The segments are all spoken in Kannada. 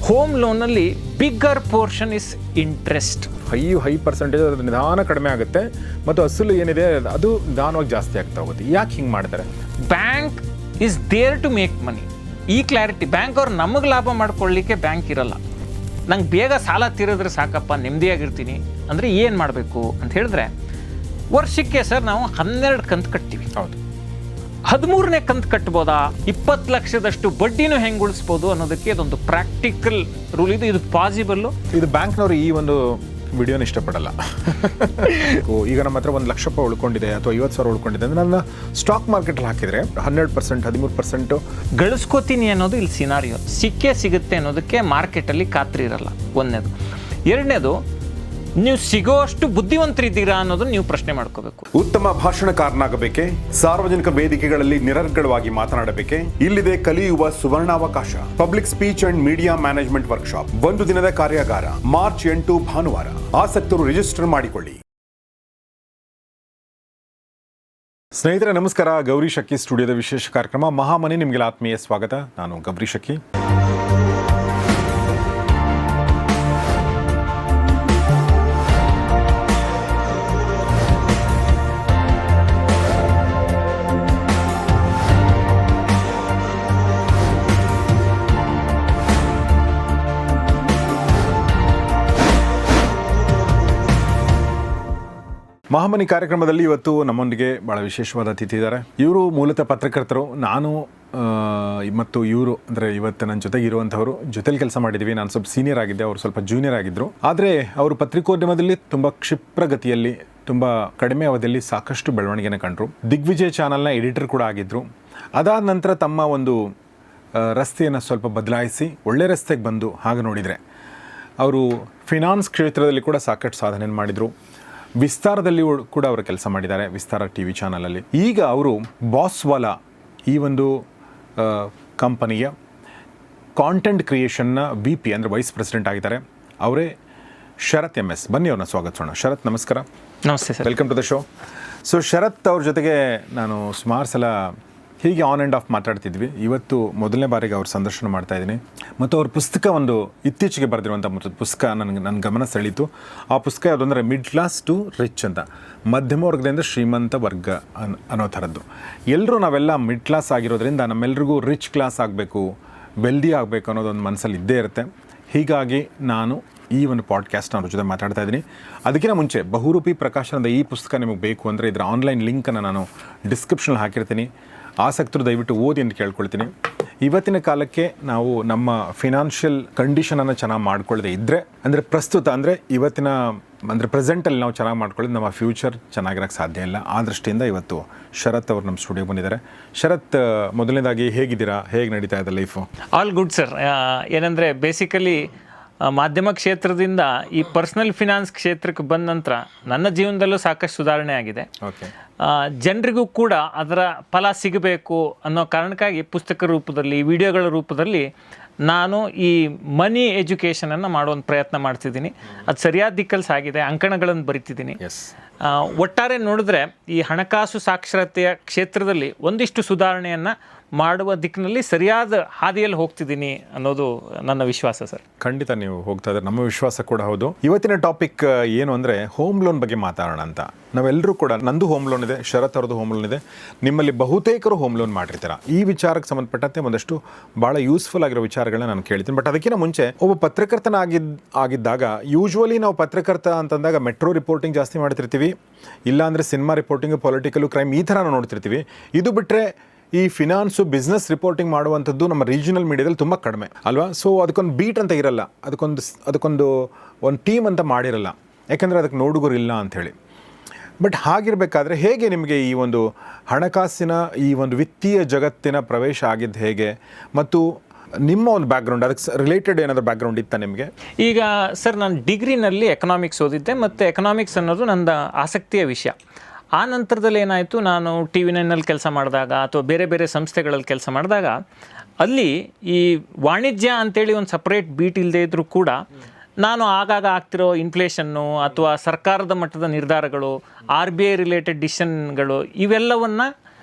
ಹೋಮ್ ಲೋನಲ್ಲಿ bigger portion is interest. High percentage ಅದು ನಿಧಾನ ಕಡಿಮೆ ಆಗುತ್ತೆ ಮತ್ತು ಅಸಲು ಏನಿದೆ ಅದು ನಿಧಾನವಾಗಿ ಜಾಸ್ತಿ ಆಗ್ತಾ ಹೋಗುತ್ತೆ. ಯಾಕೆ ಹಿಂಗೆ ಮಾಡ್ತಾರೆ? Bank is there to make money. ಈ ಕ್ಲಾರಿಟಿ, ಬ್ಯಾಂಕ್ ಅವ್ರು ನಮಗೆ ಲಾಭ ಮಾಡ್ಕೊಳ್ಳಿಕ್ಕೆ ಬ್ಯಾಂಕ್ ಇರಲ್ಲ. ನಂಗೆ ಬೇಗ ಸಾಲ ತೀರಿದ್ರೆ ಸಾಕಪ್ಪ, ನೆಮ್ಮದಿಯಾಗಿರ್ತೀನಿ ಅಂದರೆ ಏನು ಮಾಡಬೇಕು ಅಂತ ಹೇಳಿದ್ರೆ, ವರ್ಷಕ್ಕೆ ಸರ್ ನಾವು 12 ಕಂತು ಕಟ್ತೀವಿ. ಹೌದು. 13ನೇ ಕಂತು ಕಟ್ಬೋದಾ, 20 ಲಕ್ಷದಷ್ಟು ಬಡ್ಡಿನೂ ಹೆಂಗೆ ಉಳಿಸ್ಬೋದು ಅನ್ನೋದಕ್ಕೆ ಇದೊಂದು ಪ್ರಾಕ್ಟಿಕಲ್ ರೂಲ್. ಇದು ಪಾಸಿಬಲ್ಲು. ಇದು ಬ್ಯಾಂಕ್ನವರು ಈ ಒಂದು ವಿಡಿಯೋನ ಇಷ್ಟಪಡಲ್ಲ. ಈಗ ನಮ್ಮ ಹತ್ರ 1 ಲಕ್ಷ ರೂಪಾಯಿ ಉಳ್ಕೊಂಡಿದೆ ಅಥವಾ 50,000 ಉಳ್ಕೊಂಡಿದೆ ಅಂದರೆ ನನ್ನ ಸ್ಟಾಕ್ ಮಾರ್ಕೆಟಲ್ಲಿ ಹಾಕಿದರೆ 12%, 13% ಗಳಿಸ್ಕೋತೀನಿ ಅನ್ನೋದು ಇಲ್ಲಿ ಸಿನಾರಿಯೋ. ಸಿಗುತ್ತೆ ಅನ್ನೋದಕ್ಕೆ ಮಾರ್ಕೆಟಲ್ಲಿ ಖಾತ್ರಿ ಇರಲ್ಲ, ಒಂದನೇದು. ಎರಡನೇದು, ನೀವು ಸಿಗೋಷ್ಟು ಬುದ್ಧಿವಂತರಿದ್ದೀರಾ ಅನ್ನೋದನ್ನ ನೀವು ಪ್ರಶ್ನೆ ಮಾಡ್ಕೋಬೇಕು. ಉತ್ತಮ ಭಾಷಣಕಾರನಾಗಬೇಕೆ? ಸಾರ್ವಜನಿಕ ವೇದಿಕೆಗಳಲ್ಲಿ ನಿರರ್ಗಳವಾಗಿ ಮಾತನಾಡಬೇಕೆ? ಇಲ್ಲಿದೆ ಕಲಿಯುವ ಸುವರ್ಣಾವಕಾಶ. Public speech and media management workshop, 1 ದಿನದ ಕಾರ್ಯಾಗಾರ, ಮಾರ್ಚ್ 8 ಭಾನುವಾರ. ಆಸಕ್ತರು ರಿಜಿಸ್ಟರ್ ಮಾಡಿಕೊಳ್ಳಿ. ಸ್ನೇಹಿತರೆ ನಮಸ್ಕಾರ. ಗೌರಿ ಶಕ್ಕಿ ಸ್ಟುಡಿಯೋದ ವಿಶೇಷ ಕಾರ್ಯಕ್ರಮ ಮಹಾಮನಿ ನಿಮಗೆ ಆತ್ಮೀಯ ಸ್ವಾಗತ. ನಾನು ಗೌರಿ ಶಕ್ಕಿ. ಮಹಾಮನಿ ಕಾರ್ಯಕ್ರಮದಲ್ಲಿ ಇವತ್ತು ನಮ್ಮೊಂದಿಗೆ ಭಾಳ ವಿಶೇಷವಾದ ಅತಿಥಿ ಇದ್ದಾರೆ. ಇವರು ಮೂಲತಃ ಪತ್ರಕರ್ತರು. ನಾನು ಮತ್ತು ಇವರು ಅಂದರೆ ಇವತ್ತು ನನ್ನ ಜೊತೆಗೆ ಇರುವಂಥವರು ಜೊತೆಲಿ ಕೆಲಸ ಮಾಡಿದ್ದೀವಿ. ನಾನು ಸ್ವಲ್ಪ ಸೀನಿಯರ್ ಆಗಿದ್ದೆ, ಅವರು ಸ್ವಲ್ಪ ಜೂನಿಯರ್ ಆಗಿದ್ದರು. ಆದರೆ ಅವರು ಪತ್ರಿಕೋದ್ಯಮದಲ್ಲಿ ತುಂಬ ಕ್ಷಿಪ್ರಗತಿಯಲ್ಲಿ, ತುಂಬ ಕಡಿಮೆ ಅವಧಿಯಲ್ಲಿ ಸಾಕಷ್ಟು ಬೆಳವಣಿಗೆನ ಕಂಡರು. ದಿಗ್ವಿಜಯ್ ಚಾನಲ್ನ ಎಡಿಟರ್ ಕೂಡ ಆಗಿದ್ದರು. ಅದಾದ ನಂತರ ತಮ್ಮ ಒಂದು ರಸ್ತೆಯನ್ನು ಸ್ವಲ್ಪ ಬದಲಾಯಿಸಿ ಒಳ್ಳೆ ರಸ್ತೆಗೆ ಬಂದು ಹಾಗೆ ನೋಡಿದರೆ ಅವರು ಫಿನಾನ್ಸ್ ಕ್ಷೇತ್ರದಲ್ಲಿ ಕೂಡ ಸಾಕಷ್ಟು ಸಾಧನೆಯನ್ನು ಮಾಡಿದರು. ವಿಸ್ತಾರದಲ್ಲಿ ಕೂಡ ಅವರು ಕೆಲಸ ಮಾಡಿದ್ದಾರೆ, ವಿಸ್ತಾರ TV ಚಾನಲಲ್ಲಿ. ಈಗ ಅವರು ಬಾಸ್ವಾಲಾ ಈ ಒಂದು ಕಂಪನಿಯ ಕಾಂಟೆಂಟ್ ಕ್ರಿಯೇಷನ್ನ VP ಅಂದರೆ ವೈಸ್ ಪ್ರೆಸಿಡೆಂಟ್ ಆಗಿದ್ದಾರೆ. ಅವರೇ ಶರತ್ MS. ಬನ್ನಿ ಅವ್ರನ್ನ ಸ್ವಾಗತಿಸೋಣ. ಶರತ್ ನಮಸ್ಕಾರ. ನಮಸ್ತೆ sir. Welcome to the show. So Sharath ಅವ್ರ ಜೊತೆಗೆ ನಾನು ಸುಮಾರು ಸಲ ಹೀಗೆ ಆನ್ ಆ್ಯಂಡ್ ಆಫ್ ಮಾತಾಡ್ತಿದ್ವಿ. ಇವತ್ತು ಮೊದಲನೇ ಬಾರಿಗೆ ಅವ್ರ ಸಂದರ್ಶನ ಮಾಡ್ತಾ ಇದ್ದೀನಿ. ಮತ್ತು ಅವ್ರ ಪುಸ್ತಕ, ಒಂದು ಇತ್ತೀಚೆಗೆ ಬರೆದಿರುವಂಥ ಪುಸ್ತಕ ನನ್ನ ಗಮನ ಸೆಳೀತು. ಆ ಪುಸ್ತಕ ಯಾವುದಂದರೆ ಮಿಡ್ ಕ್ಲಾಸ್ ಟು ರಿಚ್ ಅಂತ, ಮಧ್ಯಮ ವರ್ಗದಿಂದ ಶ್ರೀಮಂತ ವರ್ಗ ಅನ್ನೋ ಥರದ್ದು. ಎಲ್ಲರೂ ನಾವೆಲ್ಲ ಮಿಡ್ ಕ್ಲಾಸ್ ಆಗಿರೋದ್ರಿಂದ ನಮ್ಮೆಲ್ರಿಗೂ ರಿಚ್ ಕ್ಲಾಸ್ ಆಗಬೇಕು, ವೆಲ್ದಿ ಆಗಬೇಕು ಅನ್ನೋದೊಂದು ಮನಸ್ಸಲ್ಲಿ ಇದ್ದೇ ಇರುತ್ತೆ. ಹೀಗಾಗಿ ನಾನು ಈ ಒಂದು ಪಾಡ್ಕಾಸ್ಟ್ನ ಅವ್ರ ಜೊತೆ ಮಾತಾಡ್ತಾ ಇದ್ದೀನಿ. ಅದಕ್ಕಿಂತ ಮುಂಚೆ ಬಹುರೂಪಿ ಪ್ರಕಾಶನದ ಈ ಪುಸ್ತಕ ನಿಮಗೆ ಬೇಕು ಅಂದರೆ ಇದರ ಆನ್ಲೈನ್ ಲಿಂಕನ್ನು ನಾನು ಡಿಸ್ಕ್ರಿಪ್ಷನಲ್ಲಿ ಹಾಕಿರ್ತೀನಿ. ಆಸಕ್ತರು ದಯವಿಟ್ಟು ಓದಿ ಅಂತ ಕೇಳ್ಕೊಳ್ತೀನಿ. ಇವತ್ತಿನ ಕಾಲಕ್ಕೆ ನಾವು ನಮ್ಮ ಫಿನಾನ್ಷಿಯಲ್ ಕಂಡೀಷನನ್ನು ಚೆನ್ನಾಗಿ ಮಾಡ್ಕೊಳ್ಳದೆ ಇದ್ದರೆ, ಅಂದರೆ ಪ್ರಸ್ತುತ ಅಂದರೆ ಇವತ್ತಿನ ಅಂದರೆ ಪ್ರೆಸೆಂಟಲ್ಲಿ ನಾವು ಚೆನ್ನಾಗಿ ಮಾಡ್ಕೊಳ್ಳೋದು ನಮ್ಮ ಫ್ಯೂಚರ್ ಚೆನ್ನಾಗಿರೋಕ್ಕೆ ಸಾಧ್ಯ ಇಲ್ಲ. ಆ ದೃಷ್ಟಿಯಿಂದ ಇವತ್ತು ಶರತ್ ಅವರು ನಮ್ಮ ಸ್ಟುಡಿಯೋಗೆ ಬಂದಿದ್ದಾರೆ. ಶರತ್, ಮೊದಲನೇದಾಗಿ ಹೇಗಿದ್ದೀರಾ? ಹೇಗೆ ನಡೀತಾ ಇದೆ ಲೈಫು? All good sir. ಏನಂದರೆ ಬೇಸಿಕಲಿ ಮಾಧ್ಯಮ ಕ್ಷೇತ್ರದಿಂದ ಈ ಪರ್ಸ್ನಲ್ ಫಿನಾನ್ಸ್ ಕ್ಷೇತ್ರಕ್ಕೆ ಬಂದ ನಂತರ ನನ್ನ ಜೀವನದಲ್ಲೂ ಸಾಕಷ್ಟು ಸುಧಾರಣೆ ಆಗಿದೆ. ಓಕೆ. ಜನರಿಗೂ ಕೂಡ ಅದರ ಫಲ ಸಿಗಬೇಕು ಅನ್ನೋ ಕಾರಣಕ್ಕಾಗಿ ಪುಸ್ತಕ ರೂಪದಲ್ಲಿ, ವಿಡಿಯೋಗಳ ರೂಪದಲ್ಲಿ ನಾನು ಈ ಮನಿ ಎಜುಕೇಷನನ್ನು ಮಾಡುವಂಥ ಪ್ರಯತ್ನ ಮಾಡ್ತಿದ್ದೀನಿ. ಅದು ಸರಿಯಾದ ದಿಕ್ಕಲ್ಲಿ ಸಾಗಿದೆ. ಅಂಕಣಗಳನ್ನು ಬರಿತಿದ್ದೀನಿ. ಒಟ್ಟಾರೆ ನೋಡಿದ್ರೆ ಈ ಹಣಕಾಸು ಸಾಕ್ಷರತೆಯ ಕ್ಷೇತ್ರದಲ್ಲಿ ಒಂದಿಷ್ಟು ಸುಧಾರಣೆಯನ್ನು ಮಾಡುವ ದಿಕ್ಕಿನಲ್ಲಿ ಸರಿಯಾದ ಹಾದಿಯಲ್ಲಿ ಹೋಗ್ತಿದ್ದೀನಿ ಅನ್ನೋದು ನನ್ನ ವಿಶ್ವಾಸ ಸರ್. ಖಂಡಿತ ನೀವು ಹೋಗ್ತಾ ಇದ್ದಾರೆ, ನಮ್ಮ ವಿಶ್ವಾಸ ಕೂಡ ಹೌದು. ಇವತ್ತಿನ ಟಾಪಿಕ್ ಏನು ಅಂದರೆ ಹೋಮ್ ಲೋನ್ ಬಗ್ಗೆ ಮಾತಾಡೋಣ ಅಂತ. ನಾವೆಲ್ಲರೂ ಕೂಡ, ನಂದು ಹೋಮ್ ಲೋನ್ ಇದೆ, ಶರತ್ ಅವ್ರದ್ದು ಹೋಮ್ ಲೋನ್ ಇದೆ, ನಿಮ್ಮಲ್ಲಿ ಬಹುತೇಕರು ಹೋಮ್ ಲೋನ್ ಮಾಡಿರ್ತೀರ. ಈ ವಿಚಾರಕ್ಕೆ ಸಂಬಂಧಪಟ್ಟಂತೆ ಒಂದಷ್ಟು ಭಾಳ ಯೂಸ್ಫುಲ್ ಆಗಿರೋ ವಿಚಾರಗಳನ್ನ ನಾನು ಕೇಳ್ತೀನಿ. ಬಟ್ ಅದಕ್ಕಿಂತ ಮುಂಚೆ ಒಬ್ಬ ಪತ್ರಕರ್ತನಾಗಿದ್ದಾಗ ಯೂಶ್ವಲಿ ನಾವು ಪತ್ರಕರ್ತ ಅಂತಂದಾಗ ಮೆಟ್ರೋ ರಿಪೋರ್ಟಿಂಗ್ ಜಾಸ್ತಿ ಮಾಡ್ತಿರ್ತೀವಿ, ಇಲ್ಲಾಂದರೆ ಸಿನಿಮಾ ರಿಪೋರ್ಟಿಂಗು, ಪೊಲಿಟಿಕಲು, ಕ್ರೈಮ್ ಈ ಥರ ನಾವು ನೋಡ್ತಿರ್ತೀವಿ. ಇದು ಬಿಟ್ಟರೆ ಈ ಫಿನಾನ್ಸು, ಬಿಸ್ನೆಸ್ ರಿಪೋರ್ಟಿಂಗ್ ಮಾಡುವಂಥದ್ದು ನಮ್ಮ ರೀಜನಲ್ ಮೀಡಿಯಾದಲ್ಲಿ ತುಂಬ ಕಡಿಮೆ ಅಲ್ವಾ? ಸೊ ಅದಕ್ಕೊಂದು ಬೀಟ್ ಅಂತ ಇರಲ್ಲ, ಅದಕ್ಕೊಂದು ಟೀಮ್ ಅಂತ ಮಾಡಿರಲ್ಲ, ಯಾಕೆಂದರೆ ಅದಕ್ಕೆ ನೋಡುಗರಿಲ್ಲ ಅಂಥೇಳಿ. ಬಟ್ ಹಾಗಿರಬೇಕಾದ್ರೆ ಹೇಗೆ ನಿಮಗೆ ಈ ಒಂದು ಹಣಕಾಸಿನ ಈ ಒಂದು ವಿತ್ತೀಯ ಜಗತ್ತಿನ ಪ್ರವೇಶ ಆಗಿದ್ದು ಹೇಗೆ, ಮತ್ತು ನಿಮ್ಮ ಒಂದು ಬ್ಯಾಕ್ಗ್ರೌಂಡ್, ಅದಕ್ಕೆ ರಿಲೇಟೆಡ್ ಏನಾದರೂ ಬ್ಯಾಕ್ಗ್ರೌಂಡ್ ಇತ್ತಾ ನಿಮಗೆ? ಈಗ ಸರ್, ನಾನು ಡಿಗ್ರಿನಲ್ಲಿ ಎಕನಾಮಿಕ್ಸ್ ಓದಿದ್ದೆ, ಮತ್ತು ಎಕನಾಮಿಕ್ಸ್ ಅನ್ನೋದು ನನ್ನ ಆಸಕ್ತಿಯ ವಿಷಯ. ಆ ನಂತರದಲ್ಲಿ ಏನಾಯಿತು, ನಾನು TV9ನಲ್ಲಿ ಕೆಲಸ ಮಾಡಿದಾಗ ಅಥವಾ ಬೇರೆ ಬೇರೆ ಸಂಸ್ಥೆಗಳಲ್ಲಿ ಕೆಲಸ ಮಾಡಿದಾಗ ಅಲ್ಲಿ ಈ ವಾಣಿಜ್ಯ ಅಂತೇಳಿ ಒಂದು ಸಪ್ರೇಟ್ ಬೀಟ್ ಇಲ್ಲದೆ ಇದ್ದರೂ ಕೂಡ ನಾನು ಆಗಾಗ ಆಗ್ತಿರೋ ಇನ್ಫ್ಲೇಷನ್ನು ಅಥವಾ ಸರ್ಕಾರದ ಮಟ್ಟದ ನಿರ್ಧಾರಗಳು, RBI ರಿಲೇಟೆಡ್ ಡಿಸಿಷನ್ಗಳು, ಇವೆಲ್ಲವನ್ನು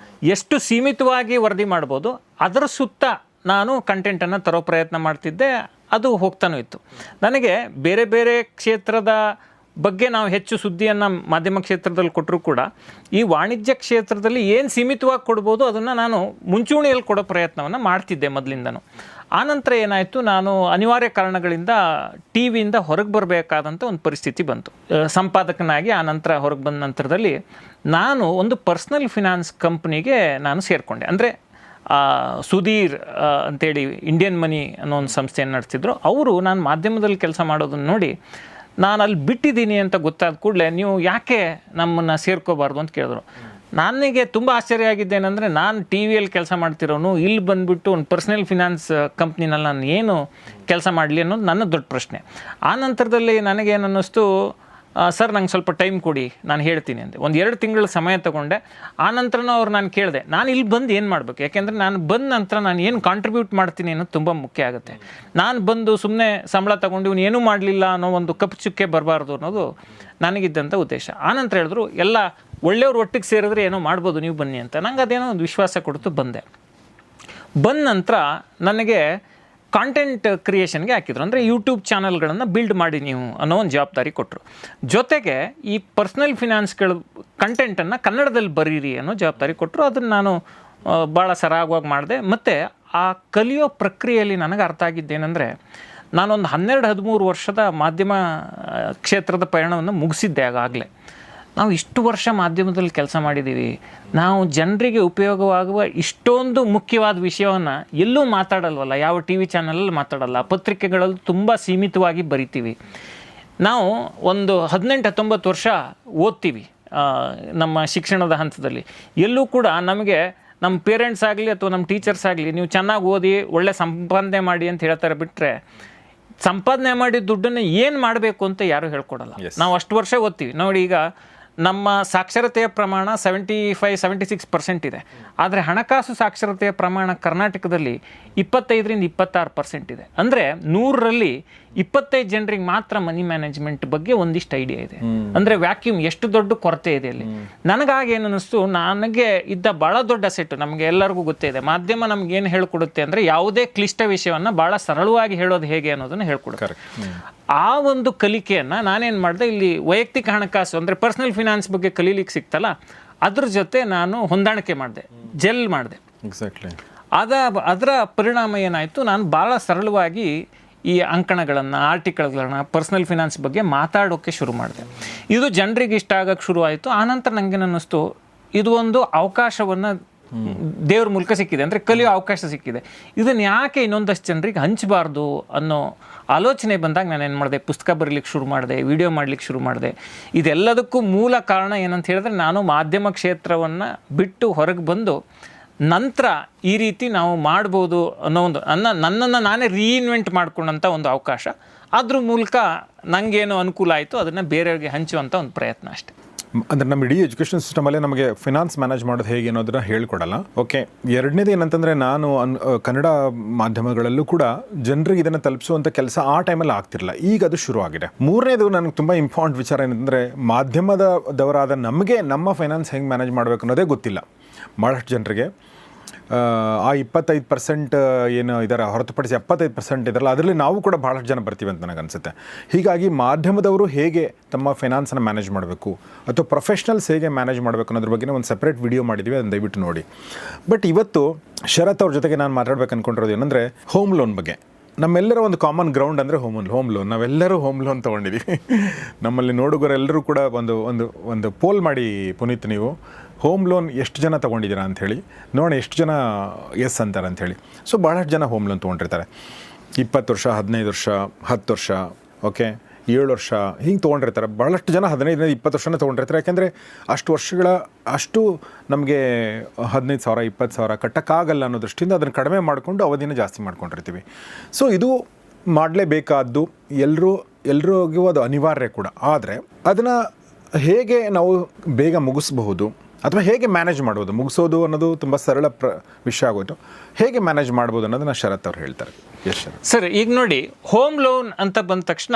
ಎಷ್ಟು ಸೀಮಿತವಾಗಿ ವರದಿ ಮಾಡ್ಬೋದು ಅದರ ಸುತ್ತ ನಾನು ಕಂಟೆಂಟನ್ನು ತರೋ ಪ್ರಯತ್ನ ಮಾಡ್ತಿದ್ದೆ. ಅದು ಹೋಗ್ತಾನೂ ಇತ್ತು. ನನಗೆ ಬೇರೆ ಬೇರೆ ಕ್ಷೇತ್ರದ ಬಗ್ಗೆ ನಾವು ಹೆಚ್ಚು ಸುದ್ದಿಯನ್ನು ಮಾಧ್ಯಮ ಕ್ಷೇತ್ರದಲ್ಲಿ ಕೊಟ್ಟರೂ ಕೂಡ ಈ ವಾಣಿಜ್ಯ ಕ್ಷೇತ್ರದಲ್ಲಿ ಏನು ಸೀಮಿತವಾಗಿ ಕೊಡ್ಬೋದು ಅದನ್ನು ನಾನು ಮುಂಚೂಣಿಯಲ್ಲಿ ಕೊಡೋ ಪ್ರಯತ್ನವನ್ನು ಮಾಡ್ತಿದ್ದೆ ಮೊದಲಿಂದನೂ. ಆನಂತರ ಏನಾಯಿತು, ನಾನು ಅನಿವಾರ್ಯ ಕಾರಣಗಳಿಂದ ಟಿ ವಿಯಿಂದ ಹೊರಗೆ ಬರಬೇಕಾದಂಥ ಒಂದು ಪರಿಸ್ಥಿತಿ ಬಂತು. ಸಂಪಾದಕನಾಗಿ ಆನಂತರ ಹೊರಗೆ ಬಂದ ನಂತರದಲ್ಲಿ ನಾನು ಒಂದು ಪರ್ಸ್ನಲ್ ಫಿನಾನ್ಸ್ ಕಂಪ್ನಿಗೆ ನಾನು ಸೇರಿಕೊಂಡೆ. ಅಂದರೆ ಸುಧೀರ್ ಅಂತೇಳಿ ಇಂಡಿಯನ್ ಮನಿ ಅನ್ನೋ ಒಂದು ಸಂಸ್ಥೆಯನ್ನು ನಡೆಸ್ತಿದ್ರು. ಅವರು ನಾನು ಮಾಧ್ಯಮದಲ್ಲಿ ಕೆಲಸ ಮಾಡೋದನ್ನು ನೋಡಿ ನಾನು ಅಲ್ಲಿ ಬಿಟ್ಟಿದ್ದೀನಿ ಅಂತ ಗೊತ್ತಾದ ಕೂಡಲೇ ನೀವು ಯಾಕೆ ನಮ್ಮನ್ನು ಸೇರ್ಕೋಬಾರ್ದು ಅಂತ ಕೇಳಿದ್ರು. ನನಗೆ ತುಂಬ ಆಶ್ಚರ್ಯ ಆಗಿದ್ದೇನೆಂದರೆ, ನಾನು ಟಿ ವಿಯಲ್ಲಿ ಕೆಲಸ ಮಾಡ್ತಿರೋನು ಇಲ್ಲಿ ಬಂದುಬಿಟ್ಟು ಒಂದು ಪರ್ಸ್ನಲ್ ಫಿನಾನ್ಸ್ ಕಂಪ್ನಿನಲ್ಲಿ ನಾನು ಏನು ಕೆಲಸ ಮಾಡಲಿ ಅನ್ನೋದು ನನ್ನ ದೊಡ್ಡ ಪ್ರಶ್ನೆ. ಆ ನಂತರದಲ್ಲಿ ನನಗೇನು ಅನ್ನಿಸ್ತು, ಸರ್ ನಂಗೆ ಸ್ವಲ್ಪ ಟೈಮ್ ಕೊಡಿ, ನಾನು ಹೇಳ್ತೀನಿ ಅಂದೆ. ಒಂದು 2 ತಿಂಗಳ ಸಮಯ ತೊಗೊಂಡೆ. ಆ ನಂತರನೂ ಅವ್ರು ನಾನು ಕೇಳಿದೆ, ನಾನು ಇಲ್ಲಿ ಬಂದು ಏನು ಮಾಡಬೇಕು, ಯಾಕೆಂದರೆ ನಾನು ಬಂದ ನಂತರ ನಾನು ಏನು ಕಾಂಟ್ರಿಬ್ಯೂಟ್ ಮಾಡ್ತೀನಿ ಅನ್ನೋದು ತುಂಬ ಮುಖ್ಯ ಆಗುತ್ತೆ. ನಾನು ಬಂದು ಸುಮ್ಮನೆ ಸಂಬಳ ತೊಗೊಂಡು ಇವನು ಏನೂ ಮಾಡಲಿಲ್ಲ ಅನ್ನೋ ಒಂದು ಕಪ್ಪು ಚುಕ್ಕೆ ಬರಬಾರ್ದು ಅನ್ನೋದು ನನಗಿದ್ದಂಥ ಉದ್ದೇಶ. ಆನಂತರ ಹೇಳಿದ್ರು, ಎಲ್ಲ ಒಳ್ಳೆಯವ್ರು ಒಟ್ಟಿಗೆ ಸೇರಿದ್ರೆ ಏನೋ ಮಾಡ್ಬೋದು, ನೀವು ಬನ್ನಿ ಅಂತ. ನಂಗೆ ಅದೇನೋ ಒಂದು ವಿಶ್ವಾಸ ಕೊಡ್ತು ಬಂದೆ. ಬಂದ ನಂತರ ನನಗೆ ಕಾಂಟೆಂಟ್ ಕ್ರಿಯೇಷನ್ಗೆ ಹಾಕಿದ್ರು. ಅಂದರೆ ಯೂಟ್ಯೂಬ್ ಚಾನಲ್ಗಳನ್ನು ಬಿಲ್ಡ್ ಮಾಡಿ ನೀವು ಅನ್ನೋ ಒಂದು ಜವಾಬ್ದಾರಿ ಕೊಟ್ಟರು. ಜೊತೆಗೆ ಈ ಪರ್ಸ್ನಲ್ ಫಿನಾನ್ಸ್ಗಳ ಕಂಟೆಂಟನ್ನು ಕನ್ನಡದಲ್ಲಿ ಬರೀರಿ ಅನ್ನೋ ಜವಾಬ್ದಾರಿ ಕೊಟ್ಟರು. ಅದನ್ನು ನಾನು ಭಾಳ ಸರಾಗವಾಗಿ ಮಾಡಿದೆ. ಮತ್ತು ಆ ಕಲಿಯೋ ಪ್ರಕ್ರಿಯೆಯಲ್ಲಿ ನನಗೆ ಅರ್ಥ ಆಗಿದ್ದೇನೆಂದರೆ, ನಾನೊಂದು 12-13 ವರ್ಷದ ಮಾಧ್ಯಮ ಕ್ಷೇತ್ರದ ಪಯಣವನ್ನು ಮುಗಿಸಿದ್ದೆ. ಆಗಾಗಲೇ ನಾವು ಇಷ್ಟು ವರ್ಷ ಮಾಧ್ಯಮದಲ್ಲಿ ಕೆಲಸ ಮಾಡಿದ್ದೀವಿ, ನಾವು ಜನರಿಗೆ ಉಪಯೋಗವಾಗುವ ಇಷ್ಟೊಂದು ಮುಖ್ಯವಾದ ವಿಷಯವನ್ನು ಎಲ್ಲೂ ಮಾತಾಡಲ್ವಲ್ಲ, ಯಾವ ಟಿ ವಿ ಚಾನಲಲ್ಲಿ ಮಾತಾಡಲ್ಲ, ಪತ್ರಿಕೆಗಳಲ್ಲಿ ತುಂಬ ಸೀಮಿತವಾಗಿ ಬರಿತೀವಿ. ನಾವು ಒಂದು 18-19 ವರ್ಷ ಓದ್ತೀವಿ ನಮ್ಮ ಶಿಕ್ಷಣದ ಹಂತದಲ್ಲಿ. ಎಲ್ಲೂ ಕೂಡ ನಮಗೆ ನಮ್ಮ ಪೇರೆಂಟ್ಸ್ ಆಗಲಿ ಅಥವಾ ನಮ್ಮ ಟೀಚರ್ಸ್ ಆಗಲಿ ನೀವು ಚೆನ್ನಾಗಿ ಓದಿ ಒಳ್ಳೆ ಸಂಪಾದನೆ ಮಾಡಿ ಅಂತ ಹೇಳ್ತಾರೆ, ಬಿಟ್ಟರೆ ಸಂಪಾದನೆ ಮಾಡಿ ದುಡ್ಡನ್ನು ಏನು ಮಾಡಬೇಕು ಅಂತ ಯಾರೂ ಹೇಳ್ಕೊಡಲ್ಲ. ನಾವು ಅಷ್ಟು ವರ್ಷ ಓದ್ತೀವಿ ನೋಡಿ. ಈಗ ನಮ್ಮ ಸಾಕ್ಷರತೆಯ ಪ್ರಮಾಣ 75-76% ಇದೆ. ಆದರೆ ಹಣಕಾಸು ಸಾಕ್ಷರತೆಯ ಪ್ರಮಾಣ ಕರ್ನಾಟಕದಲ್ಲಿ 25-26% ಇದೆ. ಅಂದರೆ 100ರಲ್ಲಿ 25 ಜನರಿಗೆ ಮಾತ್ರ ಮನಿ ಮ್ಯಾನೇಜ್ಮೆಂಟ್ ಬಗ್ಗೆ ಒಂದಿಷ್ಟು ಐಡಿಯಾ ಇದೆ. ಅಂದರೆ ವ್ಯಾಕ್ಯೂಮ್ ಎಷ್ಟು ದೊಡ್ಡ ಕೊರತೆ ಇದೆ ಅಲ್ಲಿ. ನನಗಾಗೇನು ಅನ್ನಿಸ್ತು, ನನಗೆ ಇದ್ದ ಭಾಳ ದೊಡ್ಡ ಸೆಟ್ಟು, ನಮಗೆ ಎಲ್ಲರಿಗೂ ಗೊತ್ತೇ ಇದೆ, ಮಾಧ್ಯಮ ನಮಗೇನು ಹೇಳ್ಕೊಡುತ್ತೆ ಅಂದರೆ ಯಾವುದೇ ಕ್ಲಿಷ್ಟ ವಿಷಯವನ್ನು ಭಾಳ ಸರಳವಾಗಿ ಹೇಳೋದು ಹೇಗೆ ಅನ್ನೋದನ್ನು ಹೇಳ್ಕೊಡುತ್ತೆ. ಆ ಒಂದು ಕಲಿಕೆಯನ್ನು ನಾನೇನು ಮಾಡಿದೆ, ಇಲ್ಲಿ ವೈಯಕ್ತಿಕ ಹಣಕಾಸು ಅಂದರೆ ಪರ್ಸ್ನಲ್ ಫಿನಾನ್ಸ್ ಬಗ್ಗೆ ಕಲೀಲಿಕ್ಕೆ ಸಿಕ್ತಲ್ಲ, ಅದ್ರ ಜೊತೆ ನಾನು ಹೊಂದಾಣಿಕೆ ಮಾಡಿದೆ, ಜೆಲ್ ಮಾಡಿದೆ. ಎಕ್ಸಾಕ್ಟ್ಲಿ. ಅದರ ಪರಿಣಾಮ ಏನಾಯಿತು, ನಾನು ಭಾಳ ಸರಳವಾಗಿ ಈ ಅಂಕಣಗಳನ್ನು, ಆರ್ಟಿಕಲ್ಗಳನ್ನ ಪರ್ಸ್ನಲ್ ಫಿನಾನ್ಸ್ ಬಗ್ಗೆ ಮಾತಾಡೋಕ್ಕೆ ಶುರು ಮಾಡಿದೆ. ಇದು ಜನರಿಗೆ ಇಷ್ಟ ಆಗೋಕ್ಕೆ ಶುರು ಆಯಿತು. ಆನಂತರ ನನಗೆ ಅನ್ನಿಸ್ತು, ಇದು ಒಂದು ಅವಕಾಶವನ್ನು ದೇವ್ರ ಮೂಲಕ ಸಿಕ್ಕಿದೆ, ಅಂದರೆ ಕಲಿಯೋ ಅವಕಾಶ ಸಿಕ್ಕಿದೆ, ಇದನ್ನು ಯಾಕೆ ಇನ್ನೊಂದಷ್ಟು ಜನರಿಗೆ ಹಂಚಬಾರ್ದು ಅನ್ನೋ ಆಲೋಚನೆ ಬಂದಾಗ ನಾನು ಏನು ಮಾಡಿದೆ, ಪುಸ್ತಕ ಬರೀಲಿಕ್ಕೆ ಶುರು ಮಾಡಿದೆ, ವಿಡಿಯೋ ಮಾಡಲಿಕ್ಕೆ ಶುರು ಮಾಡಿದೆ. ಇದೆಲ್ಲದಕ್ಕೂ ಮೂಲ ಕಾರಣ ಏನಂತ ಹೇಳಿದ್ರೆ, ನಾನು ಮಾಧ್ಯಮ ಕ್ಷೇತ್ರವನ್ನು ಬಿಟ್ಟು ಹೊರಗೆ ಬಂದು ನಂತರ ಈ ರೀತಿ ನಾವು ಮಾಡ್ಬೋದು ಅನ್ನೋ ಒಂದು ನನ್ನನ್ನು ನಾನೇ ರೀಇನ್ವೆಂಟ್ ಮಾಡ್ಕೊಂಡಂಥ ಒಂದು ಅವಕಾಶ. ಅದ್ರ ಮೂಲಕ ನನಗೇನು ಅನುಕೂಲ ಆಯಿತು ಅದನ್ನು ಬೇರೆಯವ್ರಿಗೆ ಹಂಚುವಂಥ ಒಂದು ಪ್ರಯತ್ನ ಅಷ್ಟೇ. ಅಂದರೆ ನಮ್ಮ ಇಡೀ ಎಜುಕೇಷನ್ ಸಿಸ್ಟಮಲ್ಲೇ ನಮಗೆ ಫಿನಾನ್ಸ್ ಮ್ಯಾನೇಜ್ ಮಾಡೋದು ಹೇಗೆ ಅನ್ನೋದನ್ನ ಹೇಳ್ಕೊಡಲ್ಲ. ಓಕೆ, ಎರಡನೇದು ಏನಂತಂದರೆ, ನಾನು ಕನ್ನಡ ಮಾಧ್ಯಮಗಳಲ್ಲೂ ಕೂಡ ಜನರಿಗೆ ಇದನ್ನು ತಲುಪಿಸುವಂಥ ಕೆಲಸ ಆ ಟೈಮಲ್ಲಿ ಆಗ್ತಿರಲಿಲ್ಲ. ಈಗ ಅದು ಶುರು ಆಗಿದೆ. ಮೂರನೇದು ನನಗೆ ತುಂಬ ಇಂಪಾರ್ಟೆಂಟ್ ವಿಚಾರ ಏನಂತಂದರೆ, ಮಾಧ್ಯಮದವರಾದ ನಮಗೆ ನಮ್ಮ ಫೈನಾನ್ಸ್ ಹೆಂಗೆ ಮ್ಯಾನೇಜ್ ಮಾಡಬೇಕು ಅನ್ನೋದೇ ಗೊತ್ತಿಲ್ಲ ಭಾಳಷ್ಟು ಜನರಿಗೆ. ಆ 25% ಏನು ಇದ್ದಾರೆ ಹೊರತುಪಡಿಸಿ 75% ಇದಾರಲ್ಲ, ಅದರಲ್ಲಿ ನಾವು ಕೂಡ ಭಾಳಷ್ಟು ಜನ ಬರ್ತೀವಿ ಅಂತ ನನಗನ್ಸುತ್ತೆ. ಹೀಗಾಗಿ ಮಾಧ್ಯಮದವರು ಹೇಗೆ ತಮ್ಮ ಫೈನಾನ್ಸನ್ನು ಮ್ಯಾನೇಜ್ ಮಾಡಬೇಕು ಅಥವಾ ಪ್ರೊಫೆಷ್ನಲ್ಸ್ ಹೇಗೆ ಮ್ಯಾನೇಜ್ ಮಾಡಬೇಕು ಅನ್ನೋದ್ರ ಬಗ್ಗೆ ಒಂದು ಸಪ್ರೇಟ್ ವಿಡಿಯೋ ಮಾಡಿದ್ವಿ, ಅದನ್ನು ದಯವಿಟ್ಟು ನೋಡಿ. ಬಟ್ ಇವತ್ತು ಶರತ್ ಅವ್ರ ಜೊತೆಗೆ ನಾನು ಮಾತಾಡ್ಬೇಕು ಅಂದ್ಕೊಂಡಿರೋದು ಏನಂದರೆ, ಹೋಮ್ ಲೋನ್ ಬಗ್ಗೆ. ನಮ್ಮೆಲ್ಲರ ಒಂದು ಕಾಮನ್ ಗ್ರೌಂಡ್ ಅಂದರೆ ಹೋಮ್ ಲೋನ್. ನಾವೆಲ್ಲರೂ ಹೋಮ್ ಲೋನ್ ತೊಗೊಂಡಿದ್ದೀವಿ. ನಮ್ಮಲ್ಲಿ ನೋಡುಗರೆಲ್ಲರೂ ಕೂಡ ಒಂದು ಪೋಲ್ ಮಾಡಿ, ಪುನೀತ್ ನೀವು ಹೋಮ್ ಲೋನ್ ಎಷ್ಟು ಜನ ತೊಗೊಂಡಿದ್ದೀರಾ ಅಂಥೇಳಿ ನೋಡಿ, ಎಷ್ಟು ಜನ ಎಸ್ ಅಂತಾರೆ ಅಂಥೇಳಿ. ಸೊ ಭಾಳಷ್ಟು ಜನ ಹೋಮ್ ಲೋನ್ ತೊಗೊಂಡಿರ್ತಾರೆ. 20 ವರ್ಷ, 15 ವರ್ಷ, 10 ವರ್ಷ, ಓಕೆ 7 ವರ್ಷ ಹಿಂಗೆ ತೊಗೊಂಡಿರ್ತಾರೆ. ಭಾಳಷ್ಟು ಜನ 15-20 ವರ್ಷನೇ ತೊಗೊಂಡಿರ್ತಾರೆ. ಯಾಕೆಂದರೆ ಅಷ್ಟು ನಮಗೆ 15,000 20,000 ಕಟ್ಟಕ್ಕಾಗಲ್ಲ ಅನ್ನೋ ದೃಷ್ಟಿಯಿಂದ ಅದನ್ನು ಕಡಿಮೆ ಮಾಡಿಕೊಂಡು ಅವಧಿನ ಜಾಸ್ತಿ ಮಾಡ್ಕೊಂಡಿರ್ತೀವಿ. ಸೊ ಇದು ಮಾಡಲೇಬೇಕಾದ್ದು, ಎಲ್ರಿಗೂ ಅದು ಅನಿವಾರ್ಯ ಕೂಡ. ಆದರೆ ಅದನ್ನು ಹೇಗೆ ನಾವು ಬೇಗ ಮುಗಿಸ್ಬಹುದು ಅಥವಾ ಹೇಗೆ ಮ್ಯಾನೇಜ್ ಮಾಡ್ಬೋದು, ಮುಗಿಸೋದು ಅನ್ನೋದು ತುಂಬ ಸರಳ ವಿಷಯ ಆಗೋಯ್ತು. ಹೇಗೆ ಮ್ಯಾನೇಜ್ ಮಾಡ್ಬೋದು ಅನ್ನೋದನ್ನ ಶರತ್ ಅವ್ರು ಹೇಳ್ತಾರೆ. ಎಸ್ ಸರ್, ಈಗ ನೋಡಿ, ಹೋಮ್ ಲೋನ್ ಅಂತ ಬಂದ ತಕ್ಷಣ